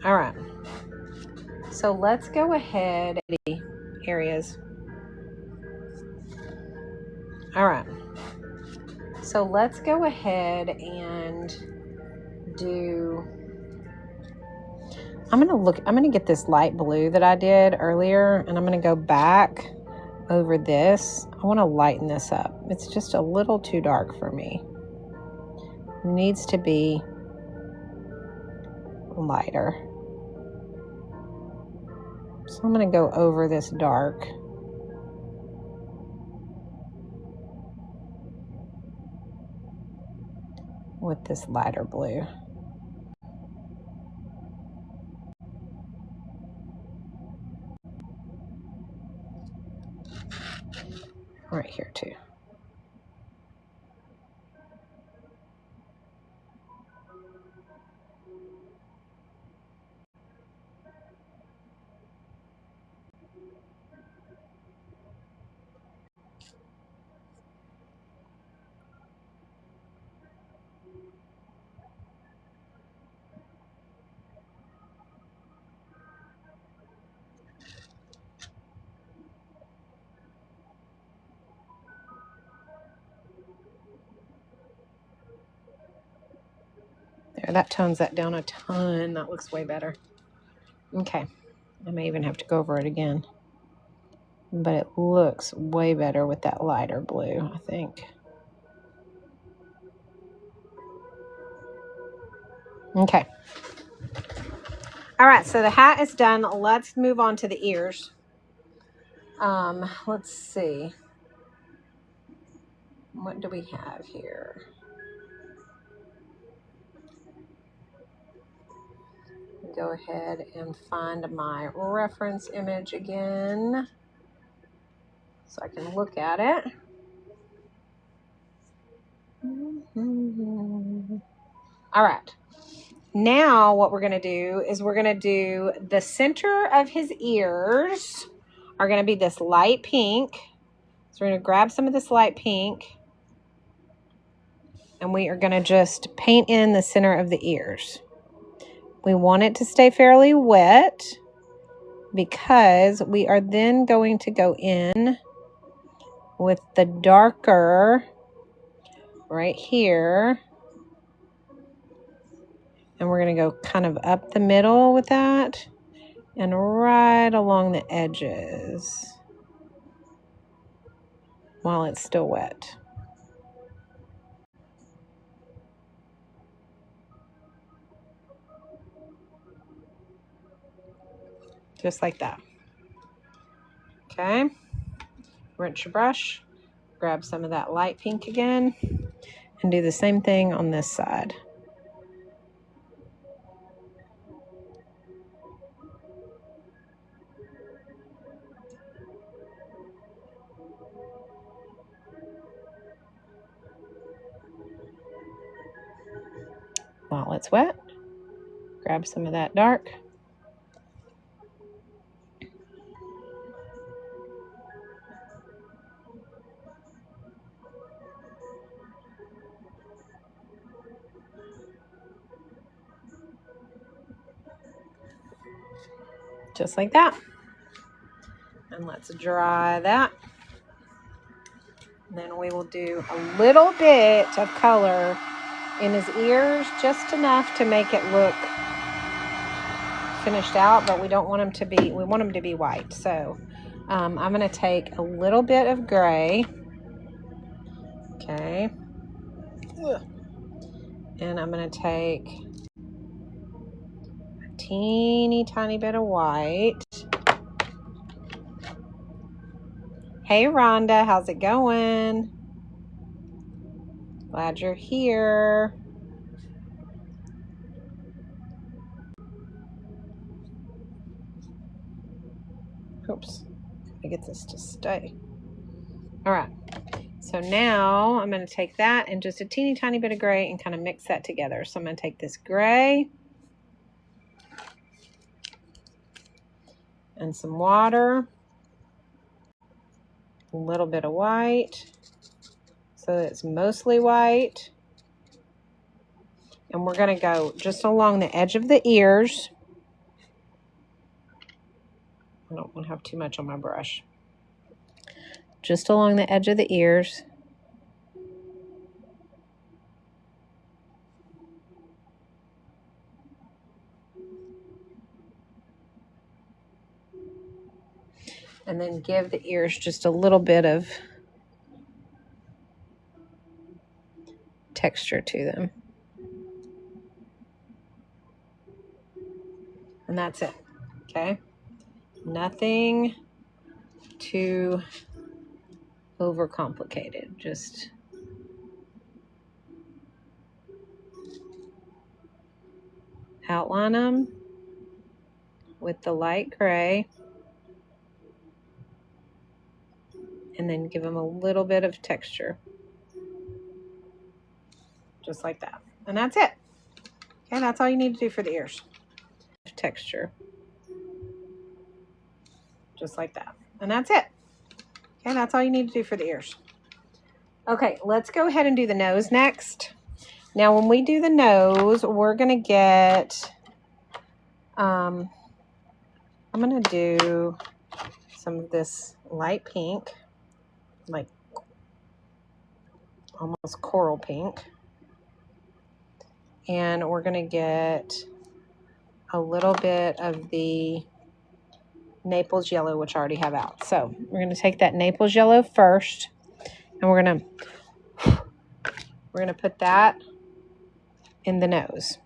Speaker 1: All right. So let's go ahead areas. All right. So let's go ahead and do, I'm going to get this light blue that I did earlier, and I'm going to go back over this. I want to lighten this up. It's just a little too dark for me. It needs to be lighter. So I'm going to go over this dark. With this lighter blue. Right here too. There, that tones that down a ton. That looks way better. Okay, I may even have to go over it again. But it looks way better with that lighter blue, I think. Okay. All right, so the hat is done. Let's move on to the ears. Let's see. What do we have here? Go ahead and find my reference image again so I can look at it. All right. Now what we're going to do is we're going to do the center of his ears are going to be this light pink. So we're going to grab some of this light pink and we are going to just paint in the center of the ears. We want it to stay fairly wet because we are then going to go in with the darker right here. And we're going to go kind of up the middle with that and right along the edges while it's still wet. Just like that. Okay. Rinse your brush. Grab some of that light pink again and do the same thing on this side. while it's wet. Grab some of that dark. Just like that. And let's dry that. And then we will do a little bit of color in his ears, just enough to make it look finished out, but we don't want him to be, we want him to be white. So I'm going to take a little bit of gray. Okay. And I'm going to take a teeny tiny bit of white. Hey Rhonda, how's it going? Glad you're here. Oops, I get this to stay. All right, so now I'm going to take that and just a teeny tiny bit of gray and kind of mix that together. So I'm going to take this gray and some water, a little bit of white, so that it's mostly white. And we're going to go just along the edge of the ears. I don't want to have too much on my brush. Just along the edge of the ears. And then give the ears just a little bit of texture to them. And that's it, okay? Nothing too overcomplicated. Just outline them with the light gray. And then give them a little bit of texture. Just like that. And that's it. Okay, that's all you need to do for the ears. Texture. Just like that. And that's it. Okay, that's all you need to do for the ears. Okay, let's go ahead and do the nose next. Now, when we do the nose, we're going to get, I'm going to do some of this light pink, like almost coral pink. And we're going to get a little bit of the Naples yellow, which I already have out. So we're going to take that Naples yellow first, and we're going to put that in the nose.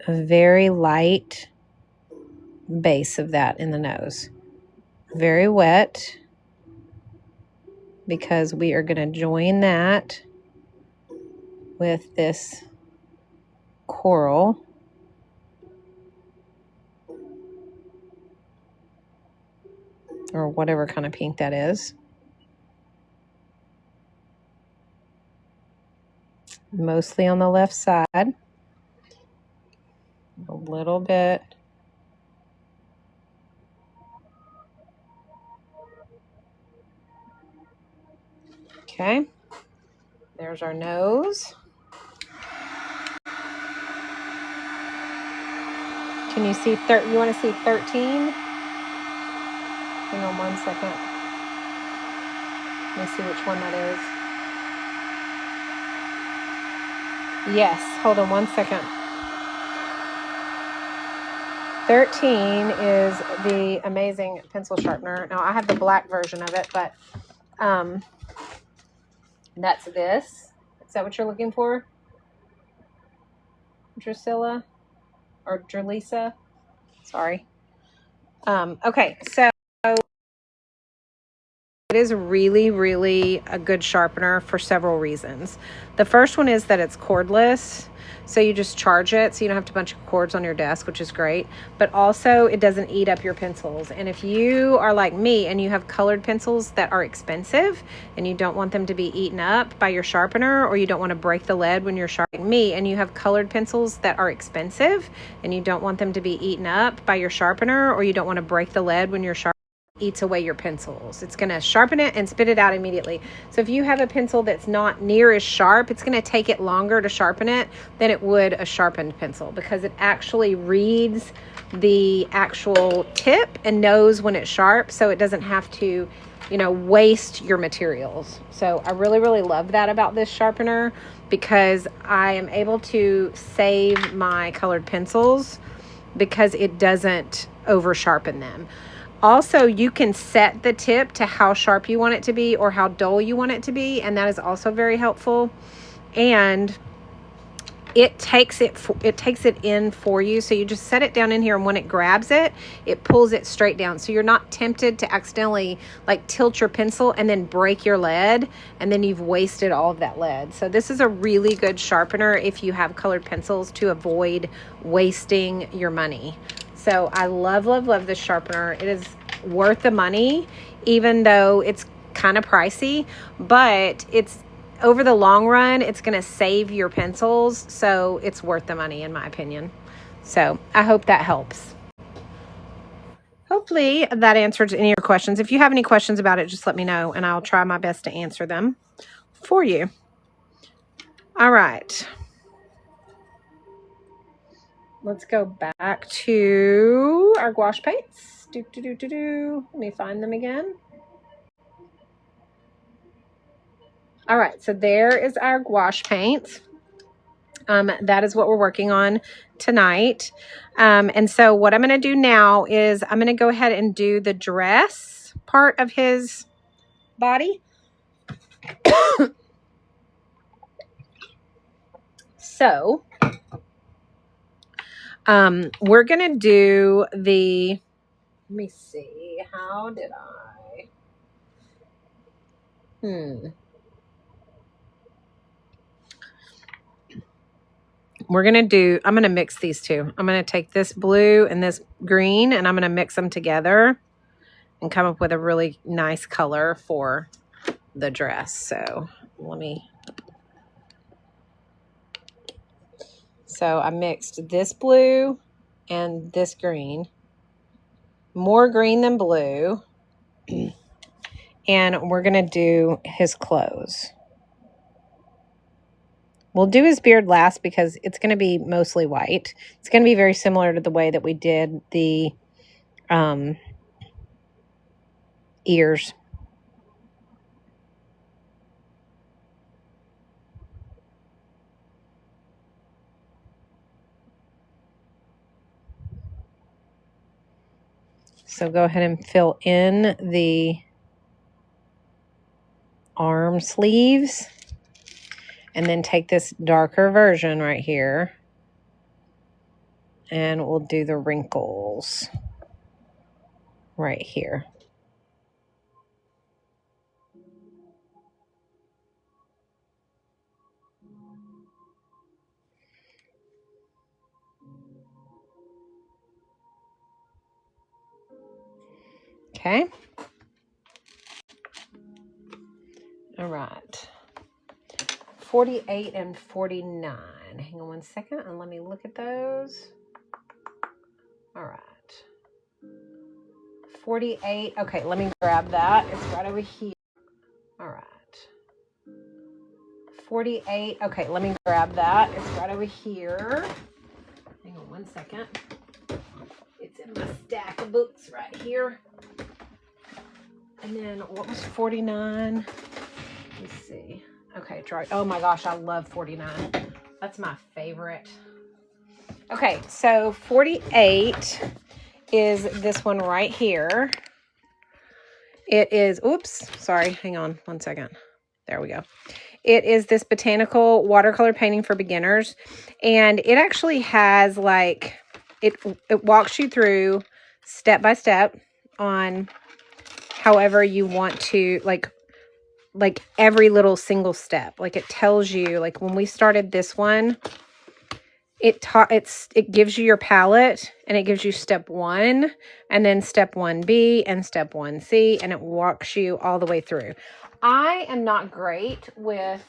Speaker 1: A very light base of that in the nose. Very wet, because we are going to join that with this coral. Or whatever kind of pink that is. Mostly on the left side. A little bit. Okay. There's our nose. Can you see, you want to see 13? Hang on 1 second. Let me see which one that is. Yes, hold on 1 second. 13 is the amazing pencil sharpener. Now, I have the black version of it, but that's this. Is that what you're looking for? Drusilla? Or Drelisa? Sorry. Okay, so it is really, really a good sharpener for several reasons. The first one is that it's cordless. So you just charge it, so you don't have to bunch of cords on your desk, which is great. But also it doesn't eat up your pencils. And if you are like me and you have colored pencils that are expensive and you don't want them to be eaten up by your sharpener, or you don't want to break the lead when you're sharpening, me, and you have colored pencils that are expensive and you don't want them to be eaten up by your sharpener, or you don't want to break the lead when you're sharpening, eats away your pencils. It's going to sharpen it and spit it out immediately. So if you have a pencil that's not near as sharp, it's going to take it longer to sharpen it than it would a sharpened pencil, because it actually reads the actual tip and knows when it's sharp, so it doesn't have to, you know, waste your materials. So I really, really love that about this sharpener, because I am able to save my colored pencils because it doesn't over sharpen them. Also, you can set the tip to how sharp you want it to be or how dull you want it to be, and that is also very helpful. And it takes it in for you. So you just set it down in here, and when it grabs it, it pulls it straight down. So you're not tempted to accidentally like tilt your pencil and then break your lead, and then you've wasted all of that lead. So this is a really good sharpener if you have colored pencils, to avoid wasting your money. So I love, love, love this sharpener. It is worth the money, even though it's kind of pricey, but it's, over the long run, it's going to save your pencils. So it's worth the money, in my opinion. So I hope that helps. Hopefully that answers any of your questions. If you have any questions about it, just let me know and I'll try my best to answer them for you. All right. Let's go back to our gouache paints. Let me find them again. All right, so there is our gouache paint. That is what we're working on tonight. And so what I'm going to do now is I'm going to go ahead and do the dress part of his body. So we're going to do the, let me see, how did I, we're going to do, I'm going to mix these two. I'm going to take this blue and this green, and I'm going to mix them together and come up with a really nice color for the dress. So so I mixed this blue and this green, more green than blue, and we're going to do his clothes. We'll do his beard last because it's going to be mostly white. It's going to be very similar to the way that we did the ears. So go ahead and fill in the arm sleeves, and then take this darker version right here, and we'll do the wrinkles right here. Okay. All right. 48 and 49. Hang on one second and let me look at those. All right. 48. Okay, let me grab that. It's right over here. All right. 48. Okay, let me grab that. It's right over here. Hang on one second. It's in my stack of books right here. And then what was 49? Let's see. Okay, try. Oh my gosh, I love 49. That's my favorite. Okay, so 48 is this one right here. It is, oops, sorry, hang on one second. There we go. It is this botanical watercolor painting for beginners. And it actually has like, it walks you through step by step on however you want to, like every little single step. Like it tells you, like when we started this one, it gives you your palette, and it gives you step 1 and then step 1B and step 1C, and it walks you all the way through. I am not great with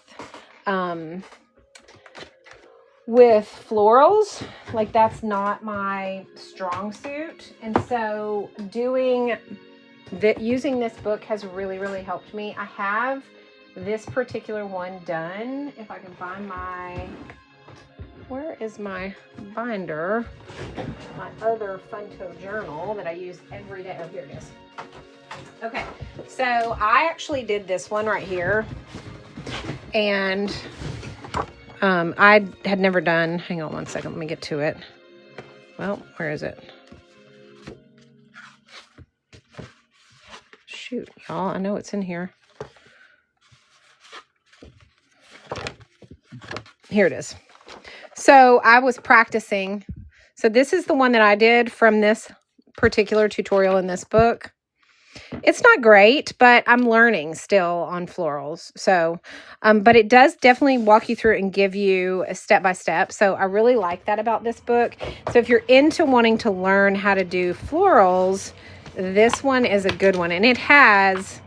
Speaker 1: florals. Like, that's not my strong suit. And so using this book has really, really helped me. I have this particular one done. If I can find where is my binder? My other Funto journal that I use every day. Oh, here it is. Okay, so I actually did this one right here. And I had never done, hang on one second, let me get to it. Well, where is it? Shoot, y'all, I know it's in here. Here it is. So I was practicing. So this is the one that I did from this particular tutorial in this book. It's not great, but I'm learning still on florals. So, but it does definitely walk you through and give you a step by step. So I really like that about this book. So if you're into wanting to learn how to do florals, this one is a good one. And it has,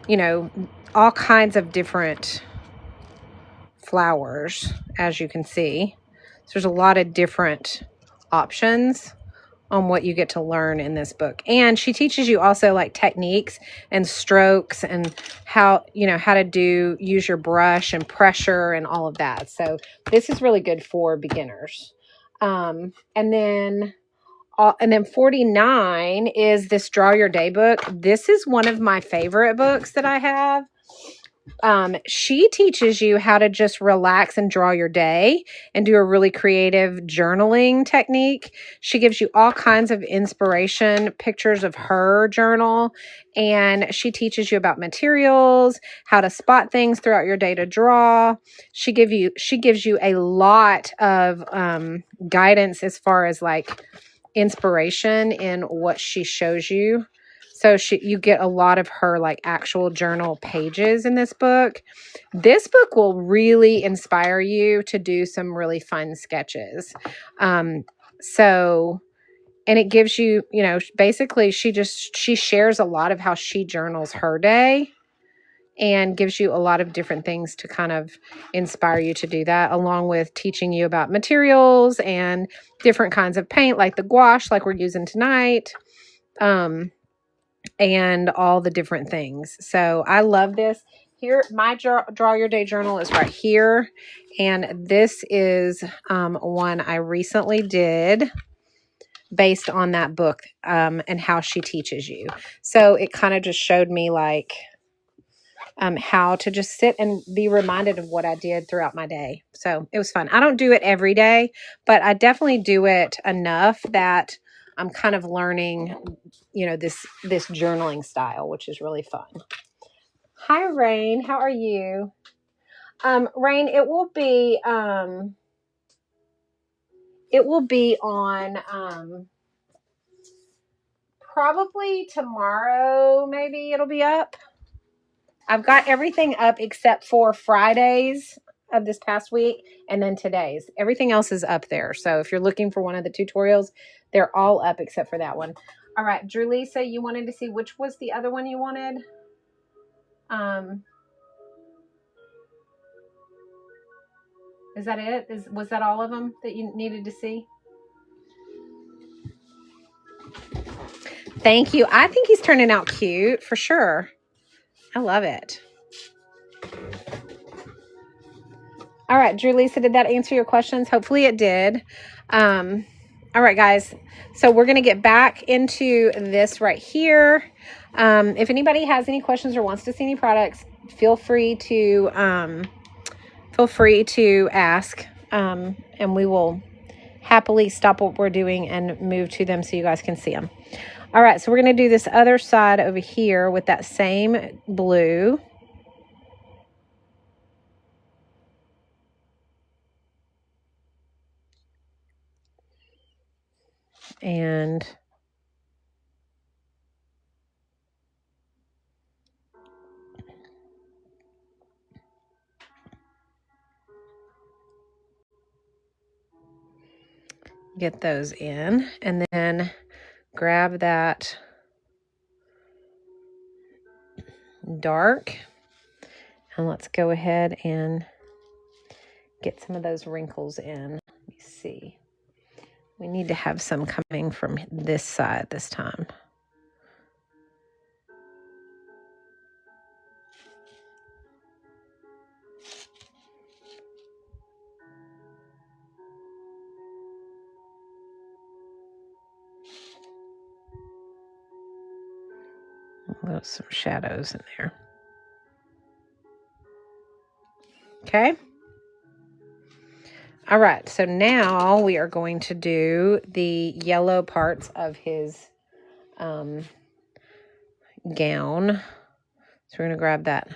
Speaker 1: you know, all kinds of different flowers, as you can see. So there's a lot of different options on what you get to learn in this book. And she teaches you also like techniques and strokes and how, you know, how to use your brush and pressure and all of that. So this is really good for beginners. And then 49 is this Draw Your Day book. This is one of my favorite books that I have. She teaches you how to just relax and draw your day and do a really creative journaling technique. She gives you all kinds of inspiration, pictures of her journal, and she teaches you about materials, how to spot things throughout your day to draw. She gives you a lot of guidance as far as like inspiration in what she shows you. So you get a lot of her like actual journal pages in this book. This book will really inspire you to do some really fun sketches. And it gives you, you know, basically she shares a lot of how she journals her day and gives you a lot of different things to kind of inspire you to do that, along with teaching you about materials and different kinds of paint, like the gouache, like we're using tonight. And all the different things. So I love this. Here, my Draw Your Day journal is right here. And this is one I recently did based on that book and how she teaches you. So it kind of just showed me like how to just sit and be reminded of what I did throughout my day. So it was fun. I don't do it every day, but I definitely do it enough that I'm kind of learning, you know, this journaling style, which is really fun. Hi, Rain. How are you? Rain, it will be on probably tomorrow. Maybe it'll be up. I've got everything up except for Fridays of this past week and then today's. Everything else is up there. So if you're looking for one of the tutorials, they're all up except for that one. All right, Drew Lisa, you wanted to see which was the other one you wanted? Is that it? Was that all of them that you needed to see? Thank you. I think he's turning out cute for sure. I love it. All right, Drew Lisa, did that answer your questions? Hopefully it did. All right, guys. So we're going to get back into this right here. If anybody has any questions or wants to see any products, feel free to ask, and we will happily stop what we're doing and move to them so you guys can see them. All right, so we're going to do this other side over here with that same blue. And get those in, and then grab that dark, and let's go ahead and get some of those wrinkles in. Let me see. We need to have some coming from this side this time. Some shadows in there. Okay. All right, so now we are going to do the yellow parts of his gown. So we're going to grab that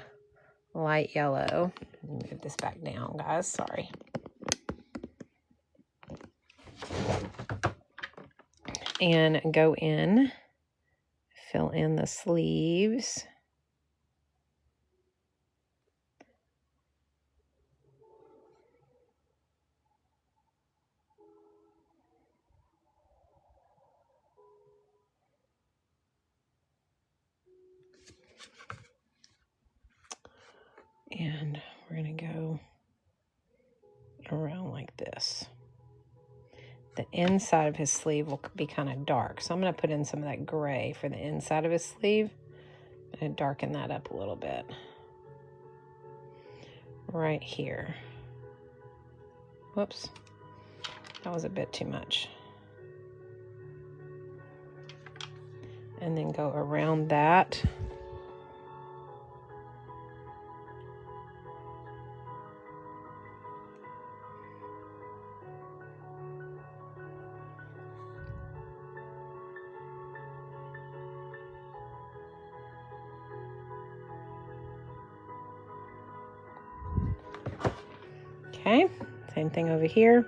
Speaker 1: light yellow. Move this back down, guys. Sorry. And go in, fill in the sleeves. And we're going to go around like this. The inside of his sleeve will be kind of dark. So I'm going to put in some of that gray for the inside of his sleeve and darken that up a little bit. Right here. Whoops. That was a bit too much. And then go around that. Okay, same thing over here.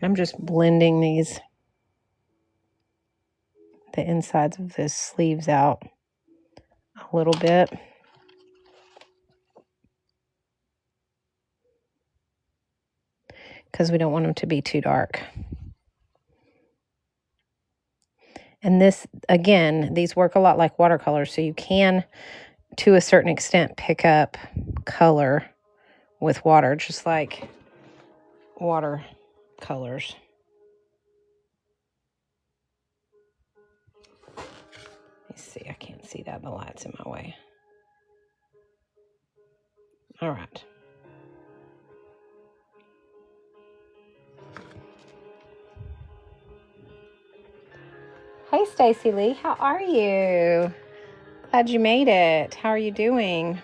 Speaker 1: And I'm just blending the insides of his sleeves out a little bit. Because we don't want them to be too dark. And this, again, these work a lot like watercolor, so you can, to a certain extent, pick up color with water, just like watercolors. Let me see, I can't see that, the light's in my way. All right. Hey, Stacy Lee, how are you? Glad you made it. How are you doing?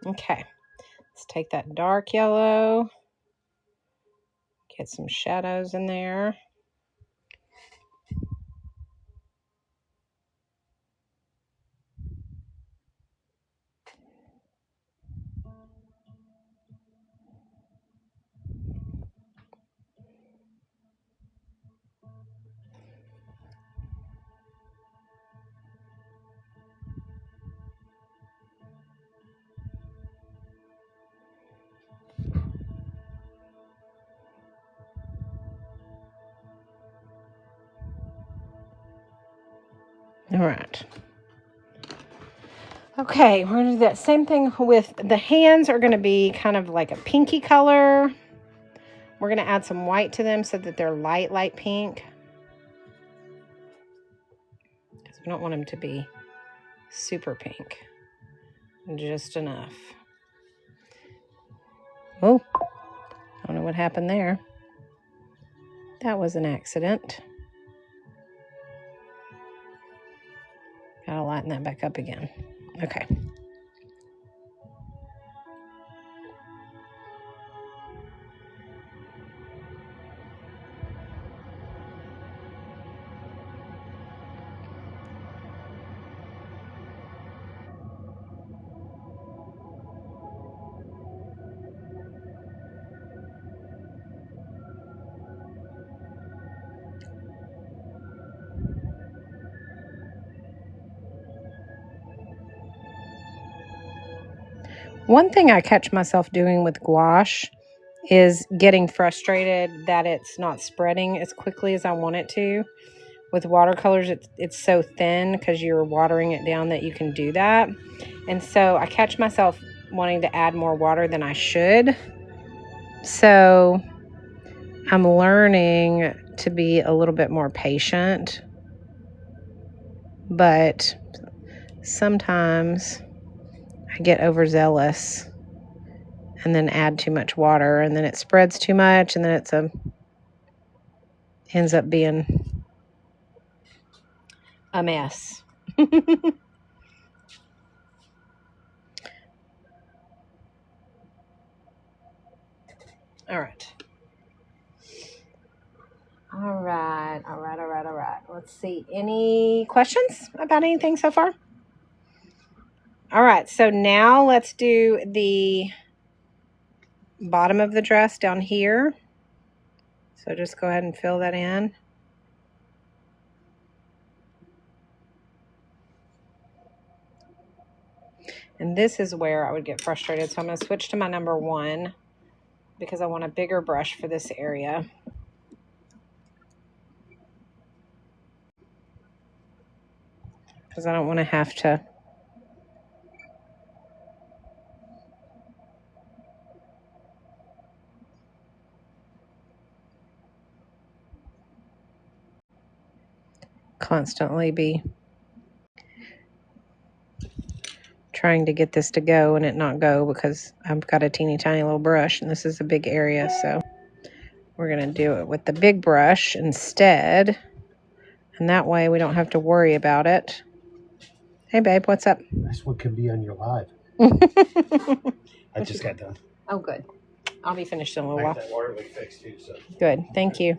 Speaker 1: Okay, let's take that dark yellow, get some shadows in there. All right. Okay, we're going to do that same thing with the hands. Are going to be kind of like a pinky color. We're going to add some white to them so that they're light pink. Because we don't want them to be super pink. Just enough. Oh, I don't know what happened there. That was an accident. Gotta lighten that back up again. Okay. One thing I catch myself doing with gouache is getting frustrated that it's not spreading as quickly as I want it to. With watercolors, it's so thin because you're watering it down that you can do that. And so I catch myself wanting to add more water than I should. So I'm learning to be a little bit more patient. But sometimes I get overzealous and then add too much water, and then it spreads too much, and then ends up being a mess. All right. All right. Let's see. Any questions about anything so far? All right. So now let's do the bottom of the dress down here. So just go ahead and fill that in. And this is where I would get frustrated. So I'm going to switch to my number 1 because I want a bigger brush for this area. Because I don't want to have to constantly be trying to get this to go and it not go because I've got a teeny tiny little brush and this is a big area. So we're going to do it with the big brush instead. And that way we don't have to worry about it. Hey, babe, what's up?
Speaker 2: That's what could be on your live. I just got done.
Speaker 1: Oh, good. I'll be finished in a little while.
Speaker 2: That water leak fixed too, so.
Speaker 1: Good. Thank you.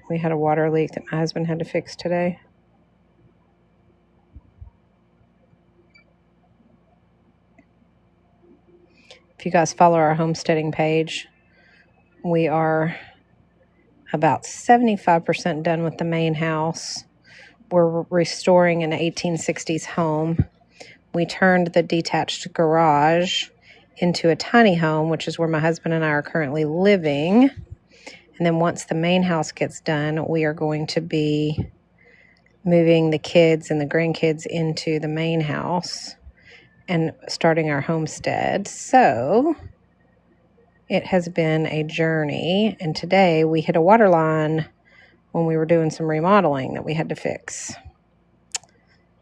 Speaker 1: We had a water leak that my husband had to fix today. If you guys follow our homesteading page, we are about 75% done with the main house. We're restoring an 1860s home. We turned the detached garage into a tiny home, which is where my husband and I are currently living. And then once the main house gets done, we are going to be moving the kids and the grandkids into the main house and starting our homestead. So it has been a journey. And today we hit a water line when we were doing some remodeling that we had to fix.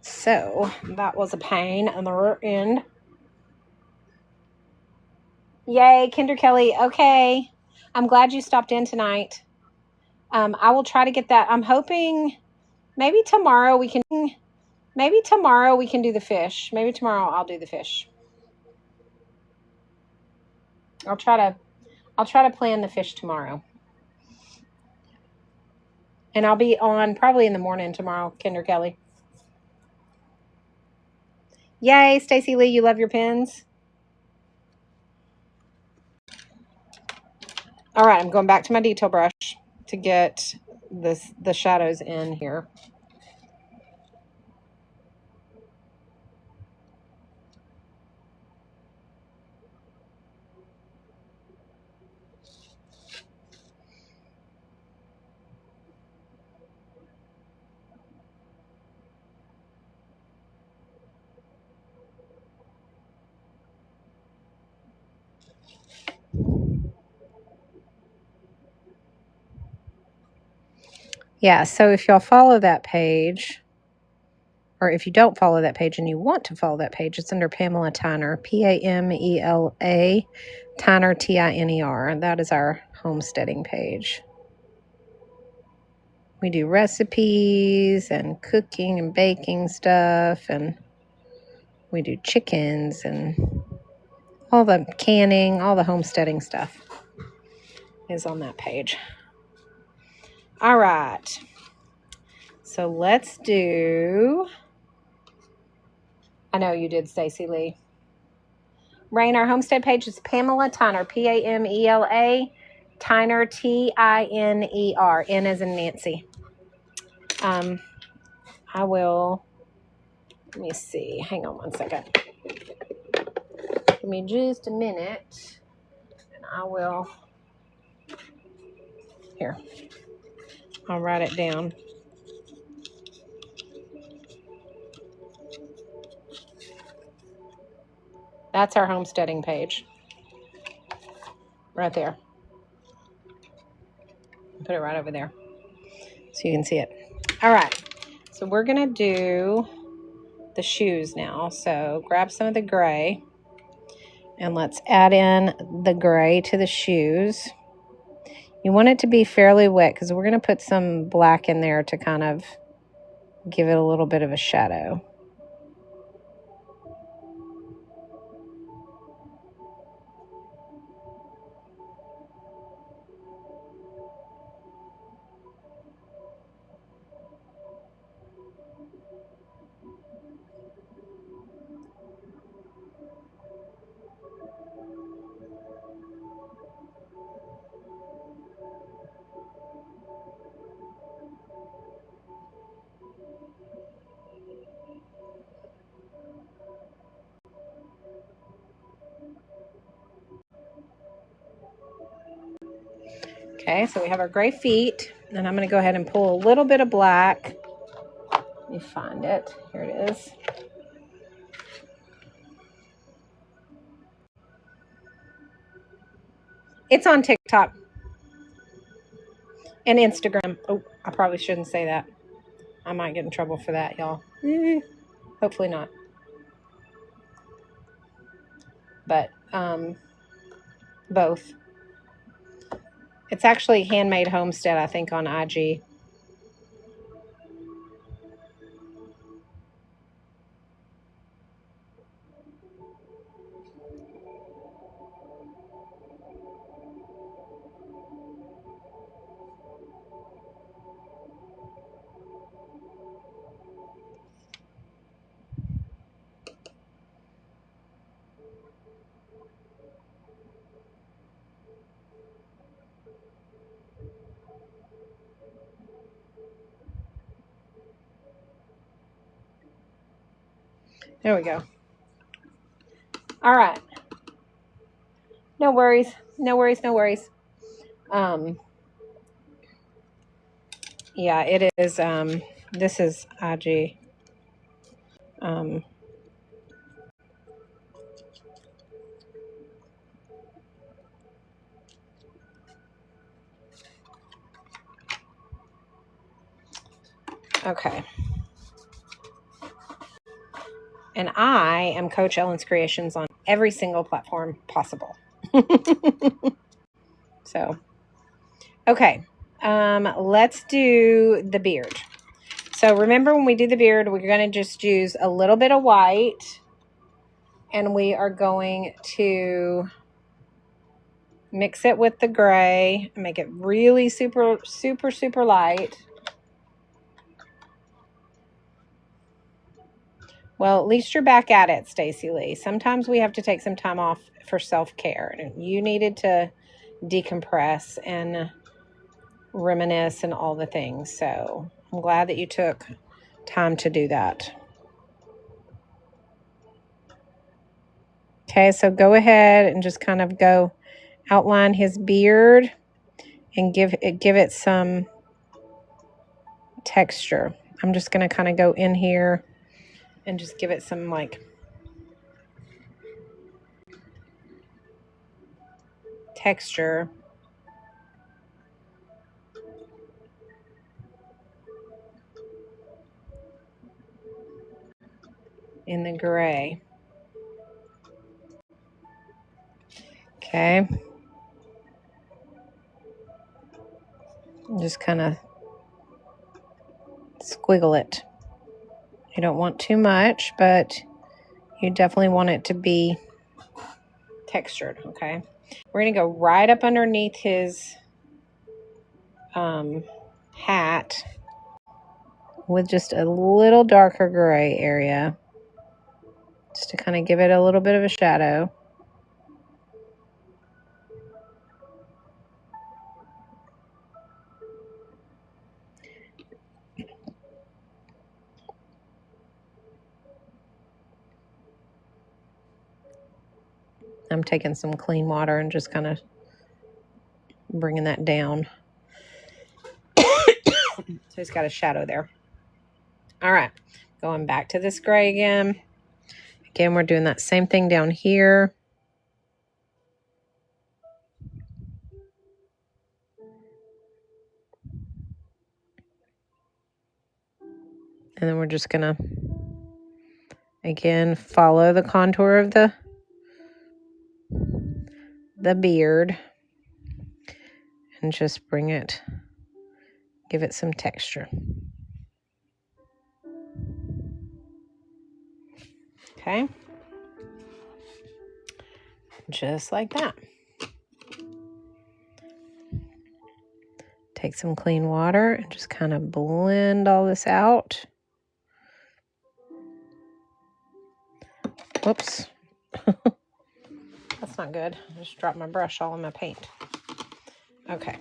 Speaker 1: So that was a pain in the rear end. Yay, Kinder Kelly. Okay. I'm glad you stopped in tonight. I will try to get that. I'm hoping maybe tomorrow we can do the fish. Maybe tomorrow I'll do the fish. I'll try to plan the fish tomorrow. And I'll be on probably in the morning tomorrow, Kinder Kelly. Yay, Stacy Lee, you love your pens? All right, I'm going back to my detail brush to get the shadows in here. Yeah, so if y'all follow that page, or if you don't follow that page and you want to follow that page, it's under Pamela Tyner, Pamela Tyner, Tiner. That is our homesteading page. We do recipes and cooking and baking stuff, and we do chickens and all the canning, all the homesteading stuff is on that page. All right. So let's do, I know you did, Stacy Lee. Rain, our homestead page is Pamela Tyner, Pamela Tyner, Tiner. N as in Nancy. I will, let me see. Hang on one second. Give me just a minute, and I will, here, I'll write it down. That's our homesteading page. Right there. Put it right over there so you can see it. All right. So we're going to do the shoes now. So grab some of the gray and let's add in the gray to the shoes. You want it to be fairly wet because we're going to put some black in there to kind of give it a little bit of a shadow. Okay, so we have our gray feet, and I'm going to go ahead and pull a little bit of black. Let me find it. Here it is. It's on TikTok and Instagram. Oh, I probably shouldn't say that. I might get in trouble for that, y'all. Hopefully not. But both. It's actually Handmade Homestead, I think, on IG. There we go. All right. No worries. No worries. No worries. Yeah, it is. This is IG. Okay. And I am Coach Ellen's Creations on every single platform possible. So, okay. Let's do the beard. So remember when we do the beard, we're going to just use a little bit of white, and we are going to mix it with the gray and make it really super, super, super light. Well, at least you're back at it, Stacy Lee. Sometimes we have to take some time off for self-care. And you needed to decompress and reminisce and all the things. So I'm glad that you took time to do that. Okay, so go ahead and just kind of go outline his beard and give it some texture. I'm just going to kind of go in here and just give it some like texture. in the gray. Okay. Just kind of squiggle it. You don't want too much, but you definitely want it to be textured, okay? We're going to go right up underneath his hat with just a little darker gray area, just to kind of give it a little bit of a shadow. I'm taking some clean water and just kind of bringing that down. So he's got a shadow there. All right, going back to this gray again. Again, we're doing that same thing down here. And then we're just going to, again, follow the contour of the beard and just bring it, give it some texture. Okay. Just like that. Take some clean water and just kind of blend all this out. Whoops. That's not good. I just dropped my brush all in my paint. Okay.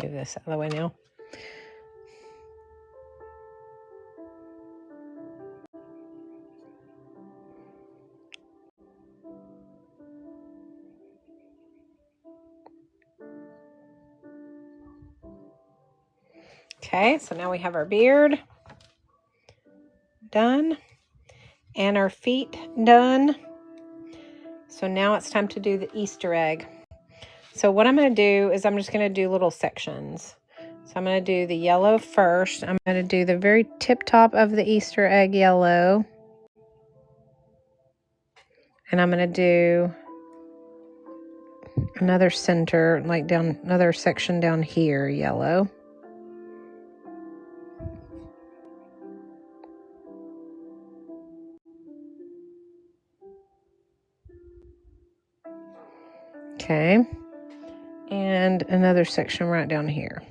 Speaker 1: Move this out of the way now. Okay, so now we have our beard done and our feet done. So now it's time to do the Easter egg. So what I'm going to do is I'm just going to do little sections. So I'm going to do the yellow first. I'm going to do the very tip top of the Easter egg yellow. And I'm going to do another center, like down another section down here, yellow. Okay. And another section right down here.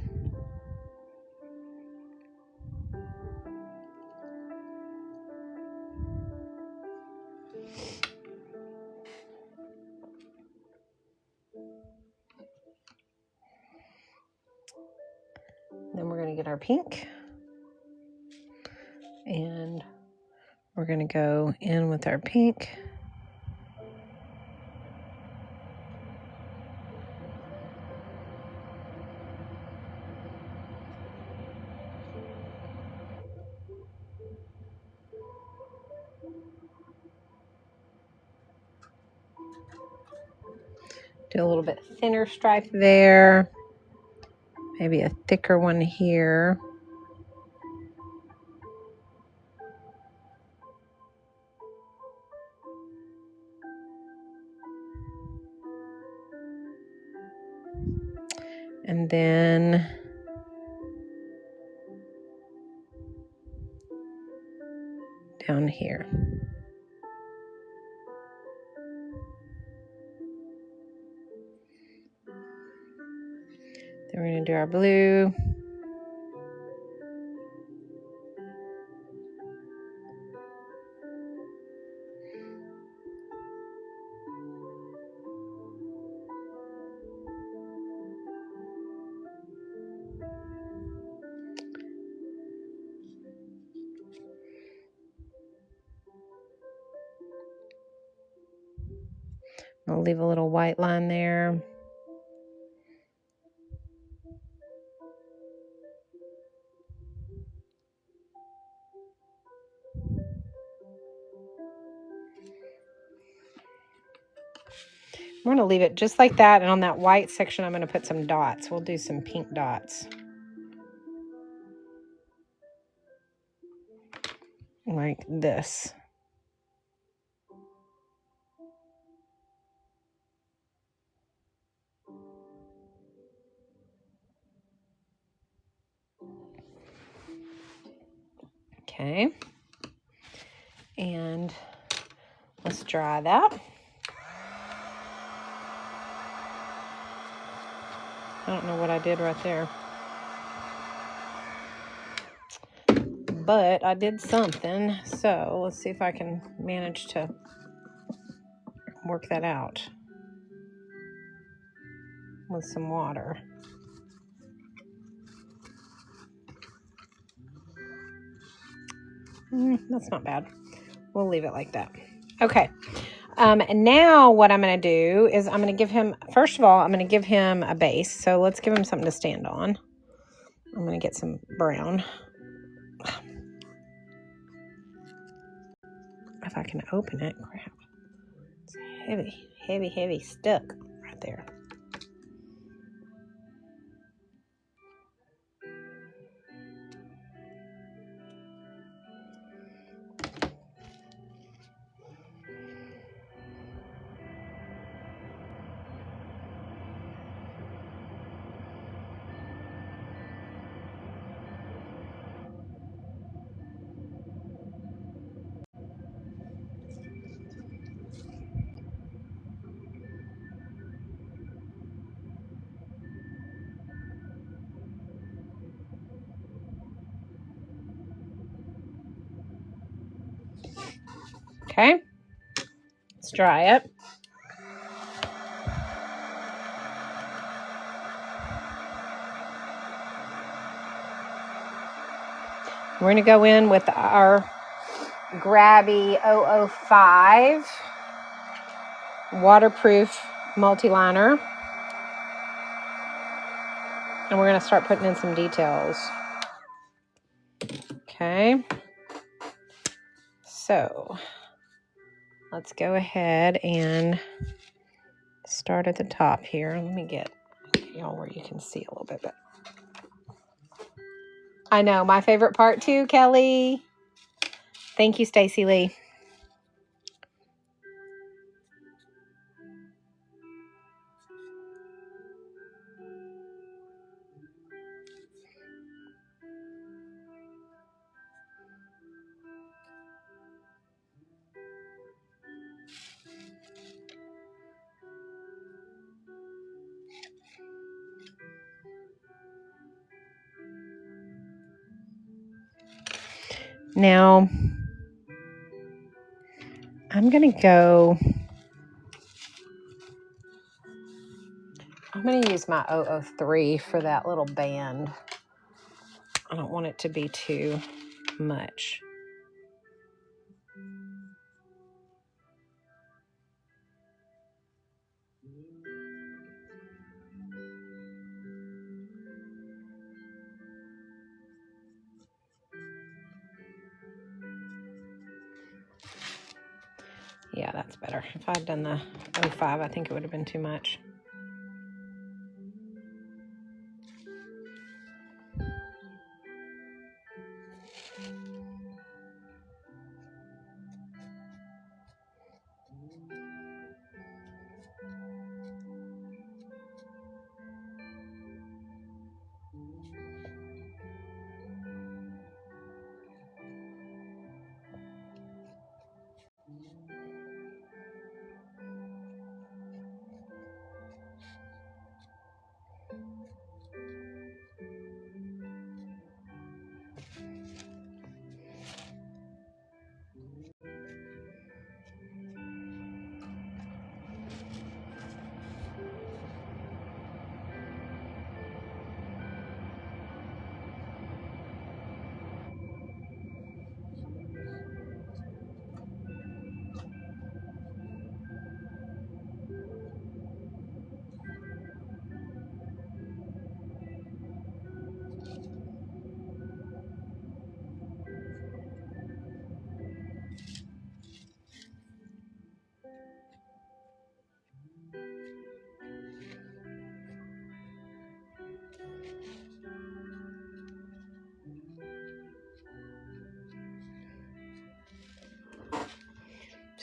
Speaker 1: Then we're going to get our pink. And we're going to go in with our pink. Do a little bit thinner stripe there. Maybe a thicker one here. And then down here. Then we're going to do our blue. I'll leave a little white line there. going to leave it just like that. And on that white section, I'm going to put some dots. We'll do some pink dots. Like this. Okay. And let's dry that. I don't know what I did right there. But I did something. So let's see if I can manage to work that out with some water. That's not bad. We'll leave it like that. Okay. And now what I'm going to do is I'm going to give him, first of all, I'm going to give him a base. So let's give him something to stand on. I'm going to get some brown. If I can open it, crap. It's heavy, heavy, heavy, stuck right there. Okay. Let's dry it. We're going to go in with our Grabby 005 waterproof multi-liner. And we're going to start putting in some details. Okay. So let's go ahead and start at the top here. Let me get y'all where you can see a little bit. I know, my favorite part too, Kelly. Thank you, Stacy Lee. Now, I'm going to use my 003 for that little band. I don't want it to be too much. Yeah, that's better. If I'd done the 05, I think it would have been too much.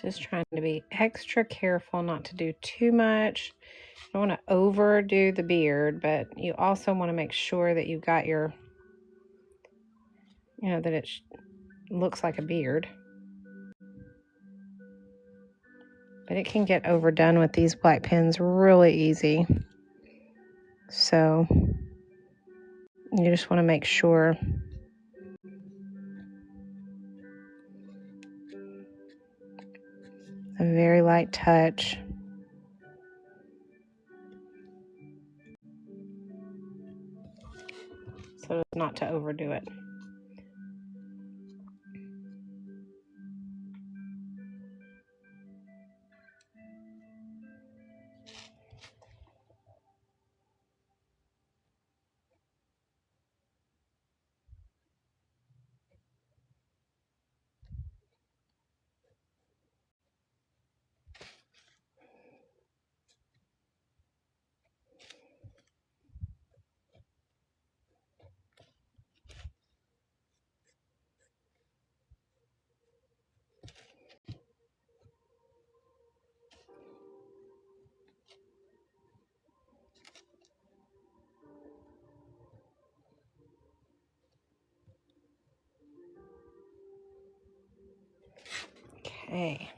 Speaker 1: Just trying to be extra careful not to do too much. You don't want to overdo the beard, but you also want to make sure that you've got your, you know, that it looks like a beard. But it can get overdone with these black pens really easy. So you just want to make sure. A very light touch. So as not to overdo it. Okay.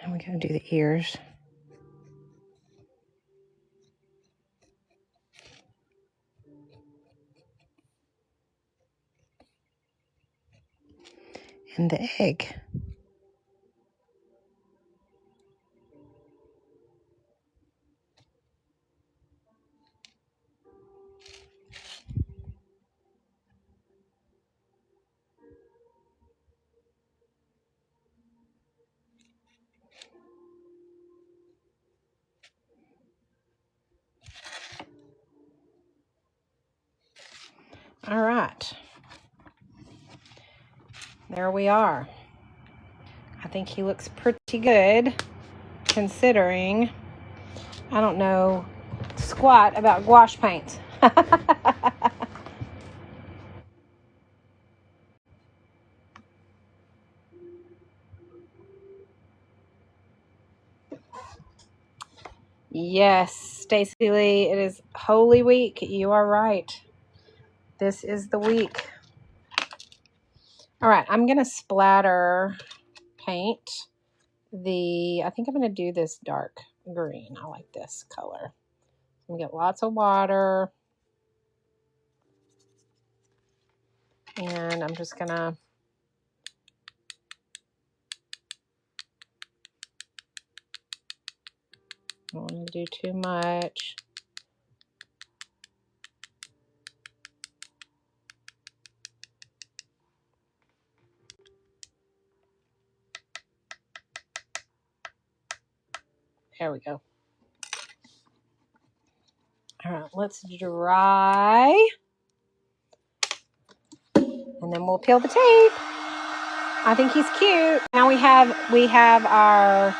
Speaker 1: And we're going to do the ears. And the egg. All right. There we are. I think he looks pretty good considering I don't know squat about gouache paint. Yes, Stacy Lee, it is Holy Week. You are right. This is the week. All right, I'm going to splatter paint I think I'm going to do this dark green. I like this color. I'm going to get lots of water. And I'm just going to don't want to do too much. There we go. All right, let's dry. And then we'll peel the tape. I think he's cute. Now we have our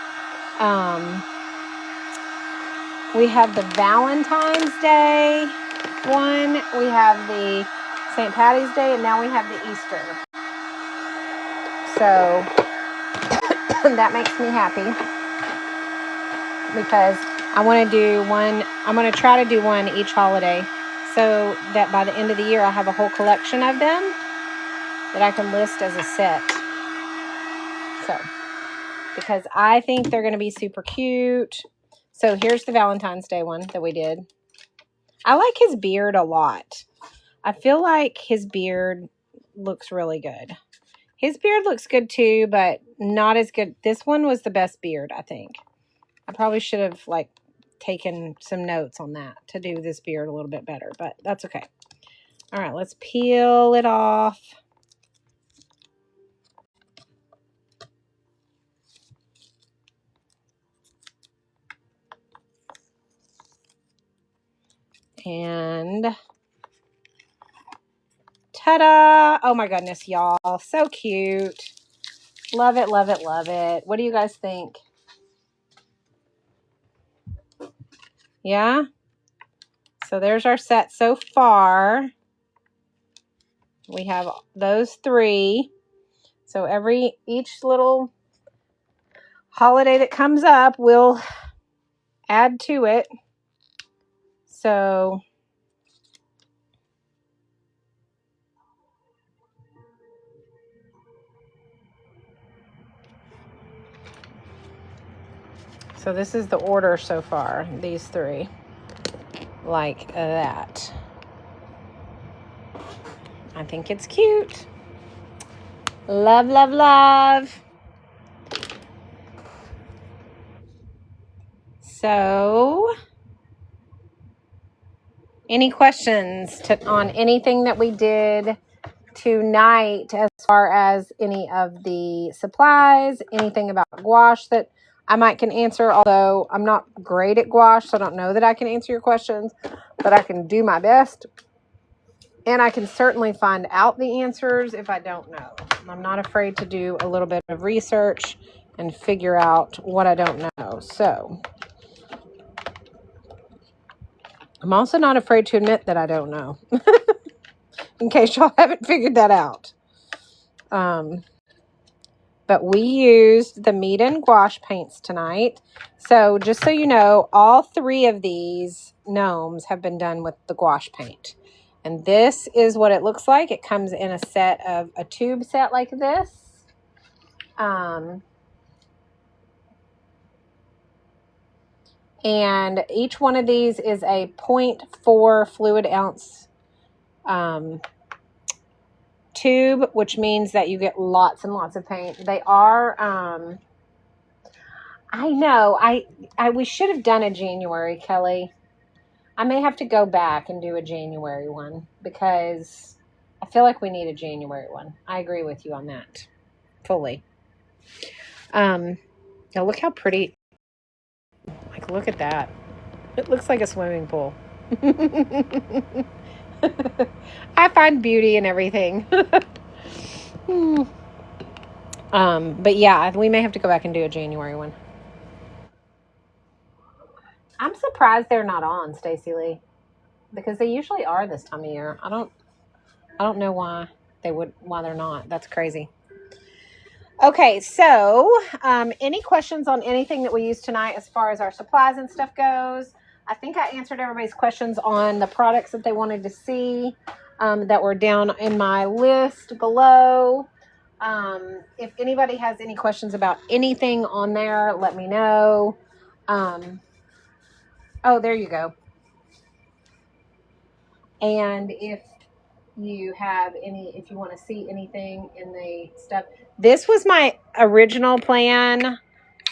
Speaker 1: we have the Valentine's Day one. We have the St. Patty's Day, and now we have the Easter. So that makes me happy because I want to do one. I'm going to try to do one each holiday so that by the end of the year I have a whole collection of them that I can list as a set. So, because I think they're going to be super cute. So here's the Valentine's Day one that we did. I like his beard a lot. I feel like his beard looks really good. His beard looks good too, but not as good. This one was the best beard, I think. I probably should have taken some notes on that to do this beard a little bit better, but that's okay. All right, let's peel it off. And ta-da! Oh my goodness, y'all. So cute. Love it, love it, love it. What do you guys think? Yeah? So there's our set so far. We have those three. So each little holiday that comes up, we'll add to it. So this is the order so far, these three, like that. I think it's cute. Love, love, love. So, any questions on anything that we did tonight as far as any of the supplies, anything about gouache that I might can answer, although I'm not great at gouache, so I don't know that I can answer your questions, but I can do my best. And I can certainly find out the answers if I don't know. I'm not afraid to do a little bit of research and figure out what I don't know. So I'm also not afraid to admit that I don't know. In case y'all haven't figured that out. But we used the Mead and Gouache paints tonight. So just so you know, all three of these gnomes have been done with the gouache paint. And this is what it looks like. It comes in a tube set like this. And each one of these is a 0.4 fluid ounce tube, which means that you get lots and lots of paint. They are, I know, we should have done a January, Kelly. I may have to go back and do a January one because I feel like we need a January one. I agree with you on that fully. Now look how pretty, like, look at that. It looks like a swimming pool. I find beauty in everything. But yeah, we may have to go back and do a January one. I'm surprised they're not on, Stacey Lee, because they usually are this time of year. I don't know why they're not. That's crazy. Okay, so any questions on anything that we used tonight as far as our supplies and stuff goes? I think I answered everybody's questions on the products that they wanted to see that were down in my list below. If anybody has any questions about anything on there, let me know. Oh, there you go. And if you want to see anything in the stuff, this was my original plan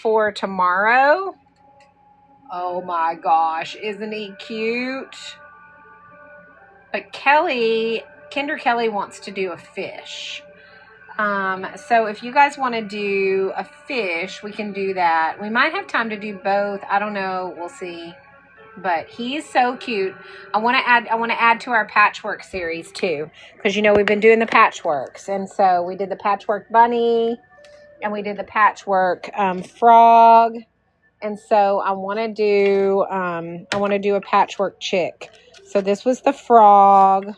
Speaker 1: for tomorrow. Oh my gosh, isn't he cute? But Kinder Kelly wants to do a fish. So if you guys want to do a fish, we can do that. We might have time to do both. I don't know. We'll see. But he's so cute. I want to add to our patchwork series too, because we've been doing the patchworks, and so we did the patchwork bunny, and we did the patchwork frog, and so I want to do a patchwork chick. So this was the frog,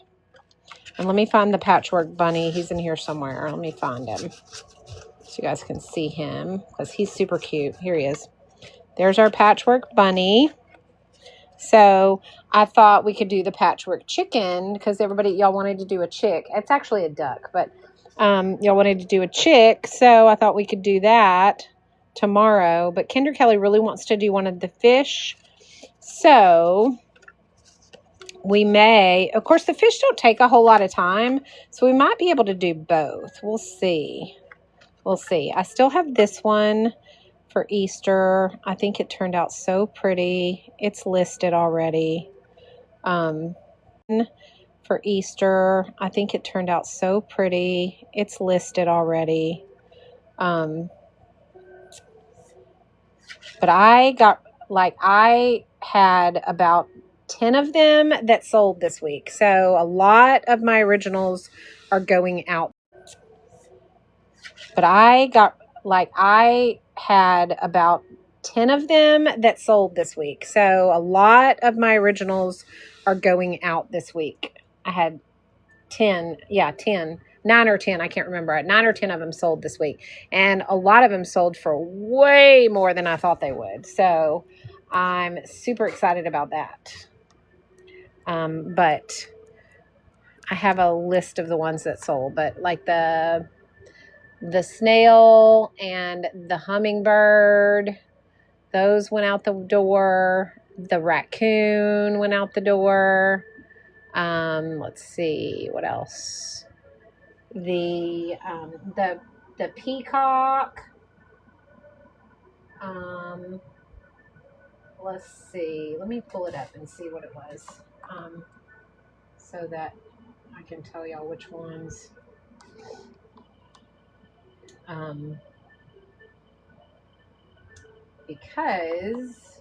Speaker 1: and let me find the patchwork bunny. He's in here somewhere. Let me find him so you guys can see him because he's super cute. Here he is. There's our patchwork bunny. So I thought we could do the patchwork chicken because y'all wanted to do a chick. It's actually a duck, but y'all wanted to do a chick. So I thought we could do that tomorrow. But Kinder Kelly really wants to do one of the fish. So we may, of course, the fish don't take a whole lot of time. So we might be able to do both. We'll see. We'll see. I still have this one for Easter. I think it turned out so pretty. It's listed already. For Easter, I think it turned out so pretty. It's listed already. But I had about 10 of them that sold this week. So a lot of my originals are going out. But I had about 10 of them that sold this week. So a lot of my originals are going out this week. I had 10 9 or 10, I can't remember. 9 or 10 of them sold this week. And a lot of them sold for way more than I thought they would. So I'm super excited about that. But I have a list of the ones that sold. But like the snail and the hummingbird, those went out the door. The raccoon went out the door. Let's see, what else? The peacock. Let's see. Let me pull it up and see what it was, so that I can tell y'all which ones. Because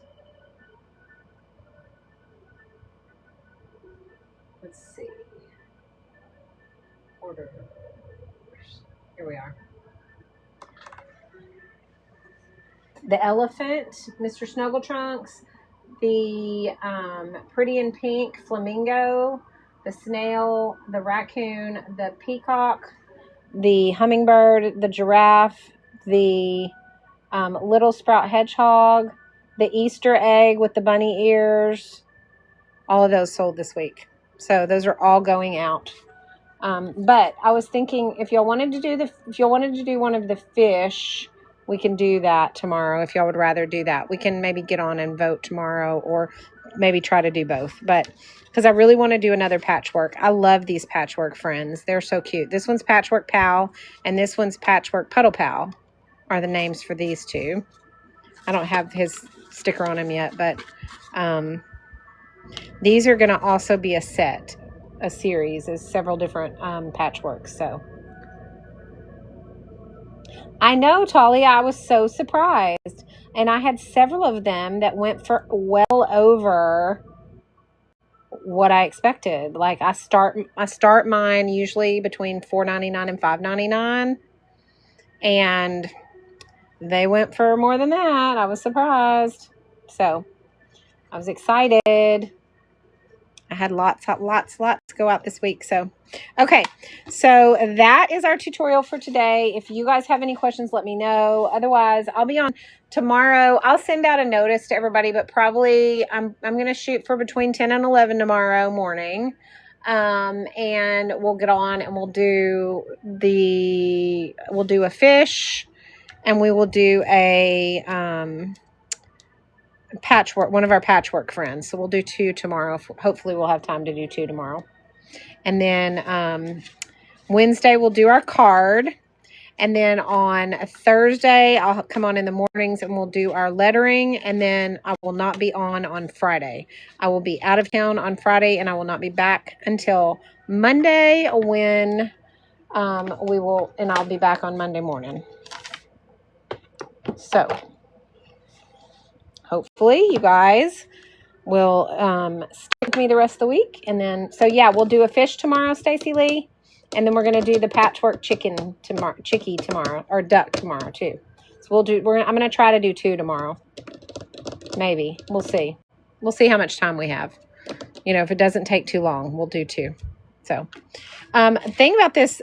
Speaker 1: let's see. Order. Here we are. The elephant, Mr. Snuggletrunks, the pretty in pink flamingo, the snail, the raccoon, the peacock, the hummingbird, the giraffe, the little sprout hedgehog, the Easter egg with the bunny ears. All of those sold this week. So those are all going out. But I was thinking if y'all wanted to do one of the fish, we can do that tomorrow. If y'all would rather do that, we can maybe get on and vote tomorrow, or maybe try to do both. But because I really want to do another patchwork. I love these patchwork friends. They're so cute. This one's Patchwork Pal and this one's Patchwork Puddle Pal are the names for these two. I don't have his sticker on them yet, but these are going to also be a series. Is several different patchworks. So I know, Talia, I was so surprised. And I had several of them that went for well over what I expected. Like I start mine usually between $4.99 and $5.99, and they went for more than that. I was surprised. So I was excited. I had lots go out this week. So, okay. So that is our tutorial for today. If you guys have any questions, let me know. Otherwise, I'll be on tomorrow. I'll send out a notice to everybody, but probably I'm going to shoot for between 10 and 11 tomorrow morning. And we'll get on and we'll do a fish, and we will do a, patchwork, one of our patchwork friends. So we'll do 2 tomorrow. Hopefully we'll have time to do 2 tomorrow. And then Wednesday we'll do our card. And then on Thursday I'll come on in the mornings and we'll do our lettering. And then I will not be on Friday. I will be out of town on Friday, and I will not be back until Monday, when I'll be back on Monday morning. So hopefully you guys will stick with me the rest of the week. And then, so yeah, we'll do a fish tomorrow, Stacy Lee. And then we're going to do the patchwork chickie tomorrow, or duck tomorrow too. So I'm going to try to do 2 tomorrow. Maybe. We'll see. We'll see how much time we have. You know, if it doesn't take too long, we'll do 2. So, thing about this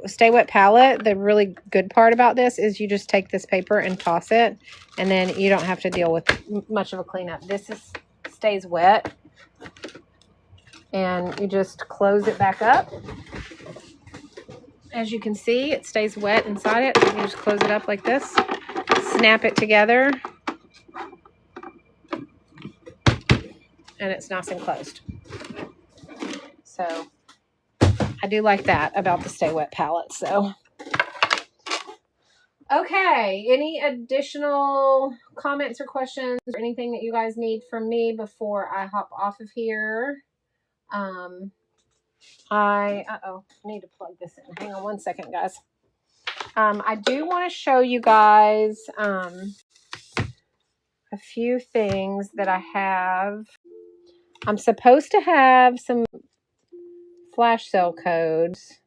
Speaker 1: Stay Wet palette, the really good part about this is you just take this paper and toss it, and then you don't have to deal with much of a cleanup. This stays wet, and you just close it back up. As you can see, it stays wet inside it. You just close it up like this, snap it together, and it's nice and closed. So I do like that about the Stay Wet palette. So, okay. Any additional comments or questions or anything that you guys need from me before I hop off of here? I need to plug this in. Hang on one second, guys. I do want to show you guys a few things that I have. I'm supposed to have some flash sale codes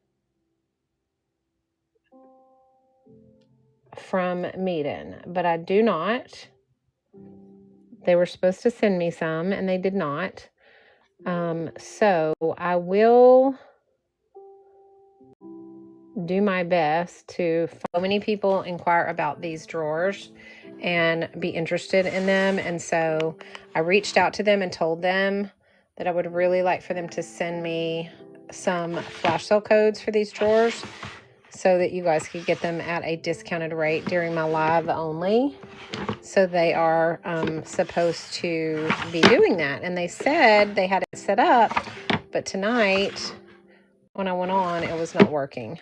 Speaker 1: from Meeden, but I do not. They were supposed to send me some, and they did not. So I will do my best to. So many people inquire about these drawers and be interested in them. And so I reached out to them and told them that I would really like for them to send me some flash sale codes for these drawers so that you guys could get them at a discounted rate during my live only. So they are supposed to be doing that. And they said they had it set up, but tonight when I went on, it was not working.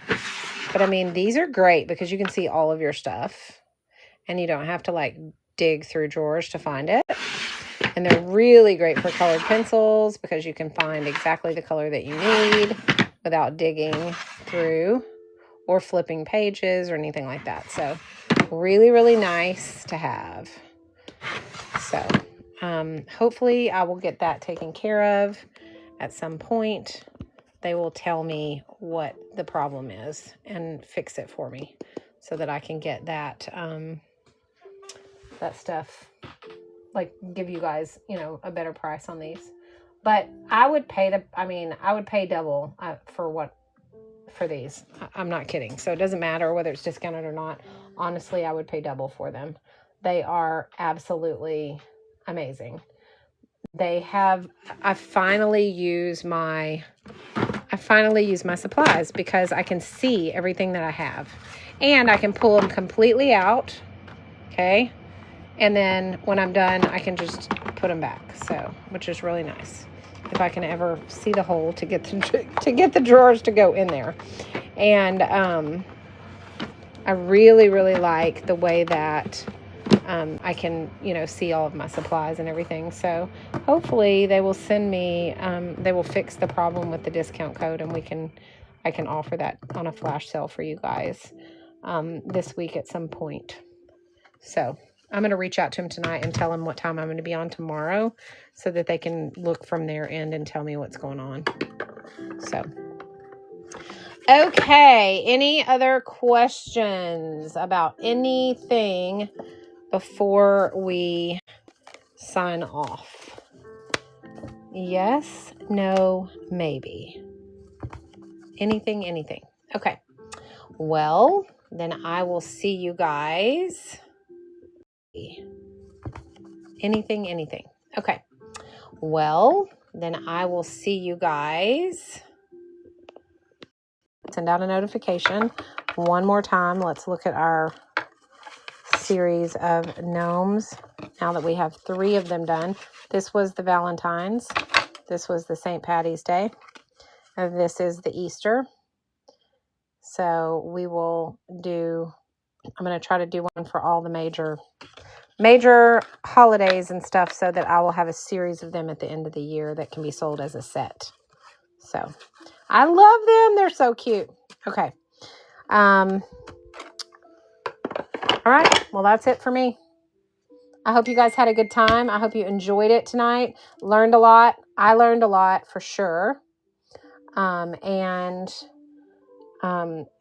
Speaker 1: But I mean, these are great because you can see all of your stuff and you don't have to like dig through drawers to find it. And they're really great for colored pencils because you can find exactly the color that you need without digging through or flipping pages or anything like that. So really, really nice to have. So hopefully I will get that taken care of at some point. They will tell me what the problem is and fix it for me so that I can get that that stuff, like give you guys, you know, a better price on these. But I would pay I would pay double for these. I'm not kidding. So it doesn't matter whether it's discounted or not. Honestly, I would pay double for them. They are absolutely amazing. I finally use my supplies because I can see everything that I have. And I can pull them completely out. Okay. And then when I'm done, I can just put them back. So, which is really nice. If I can ever see the hole to get the drawers to go in there. And I really, really like the way that I can, you know, see all of my supplies and everything. So hopefully they will send me, they will fix the problem with the discount code and I can offer that on a flash sale for you guys this week at some point. So I'm going to reach out to them tonight and tell them what time I'm going to be on tomorrow so that they can look from their end and tell me what's going on. So, okay. Any other questions about anything before we sign off? Yes, no, maybe. Anything. Okay. Well, then I will see you guys. Anything. Okay. Well, then I will see you guys. Send out a notification one more time. Let's look at our series of gnomes now that we have 3 of them done. This was the Valentine's. This was the St. Patty's Day. And this is the Easter. So we will do, I'm going to try to do one for all the major holidays and stuff so that I will have a series of them at the end of the year that can be sold as a set. So I love them. They're so cute. Okay. All right. Well, that's it for me. I hope you guys had a good time. I hope you enjoyed it tonight. Learned a lot. I learned a lot for sure.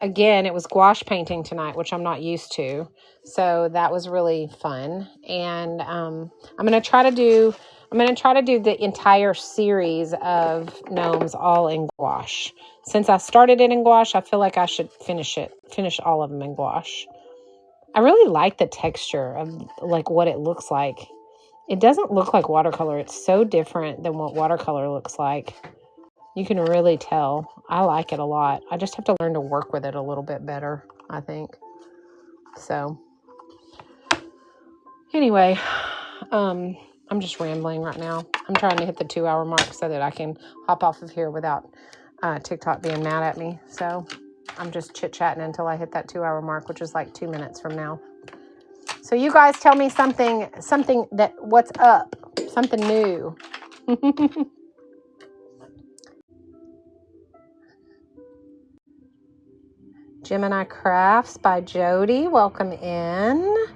Speaker 1: Again, it was gouache painting tonight, which I'm not used to. So that was really fun. And I'm going to try to do the entire series of gnomes all in gouache. Since I started it in gouache, I feel like I should finish all of them in gouache. I really like the texture of like what it looks like. It doesn't look like watercolor. It's so different than what watercolor looks like. You can really tell. I like it a lot. I just have to learn to work with it a little bit better, I think. So, anyway, I'm just rambling right now. I'm trying to hit the 2-hour mark so that I can hop off of here without TikTok being mad at me. So, I'm just chit-chatting until I hit that 2-hour mark, which is like 2 minutes from now. So, you guys tell me something that, what's up? Something new. Gemini Crafts by Jody. Welcome in.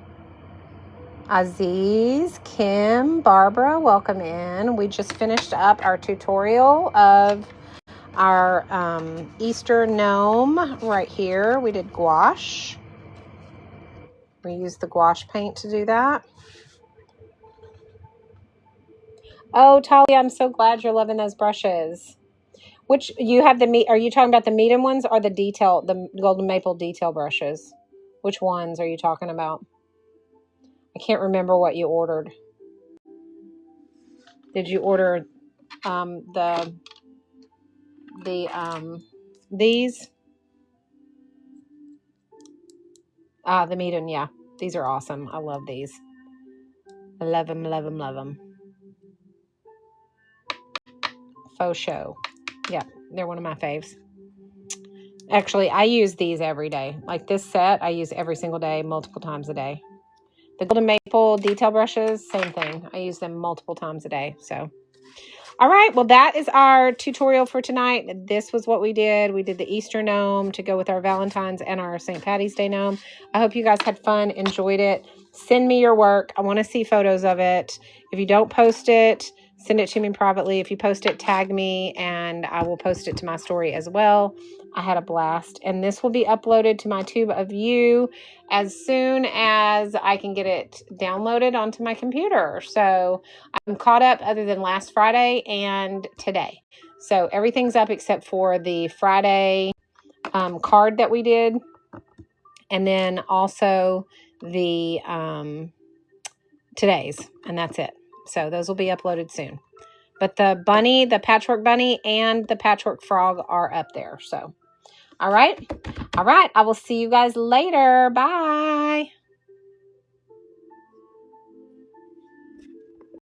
Speaker 1: Aziz, Kim, Barbara, welcome in. We just finished up our tutorial of our Easter gnome right here. We did gouache. We used the gouache paint to do that. Oh, Talia, I'm so glad you're loving those brushes. Which you have the meat? Are you talking about the medium ones or the golden maple detail brushes? Which ones are you talking about? I can't remember what you ordered. Did you order these? The medium, yeah. These are awesome. I love these. I love them, love them, love them. Faux show. Yeah, they're one of my faves. Actually, I use these every day. Like this set, I use every single day, multiple times a day. The golden maple detail brushes, same thing. I use them multiple times a day. So, all right. Well, that is our tutorial for tonight. This was what we did. We did the Easter gnome to go with our Valentine's and our St. Patty's Day gnome. I hope you guys had fun, enjoyed it. Send me your work. I want to see photos of it. If you don't post it, send it to me privately. If you post it, tag me, and I will post it to my story as well. I had a blast. And this will be uploaded to my Tube of You as soon as I can get it downloaded onto my computer. So I'm caught up other than last Friday and today. So everything's up except for the Friday card that we did. And then also the today's. And that's it. So those will be uploaded soon. But the bunny, the patchwork bunny, and the patchwork frog are up there. So, all right. All right. I will see you guys later. Bye.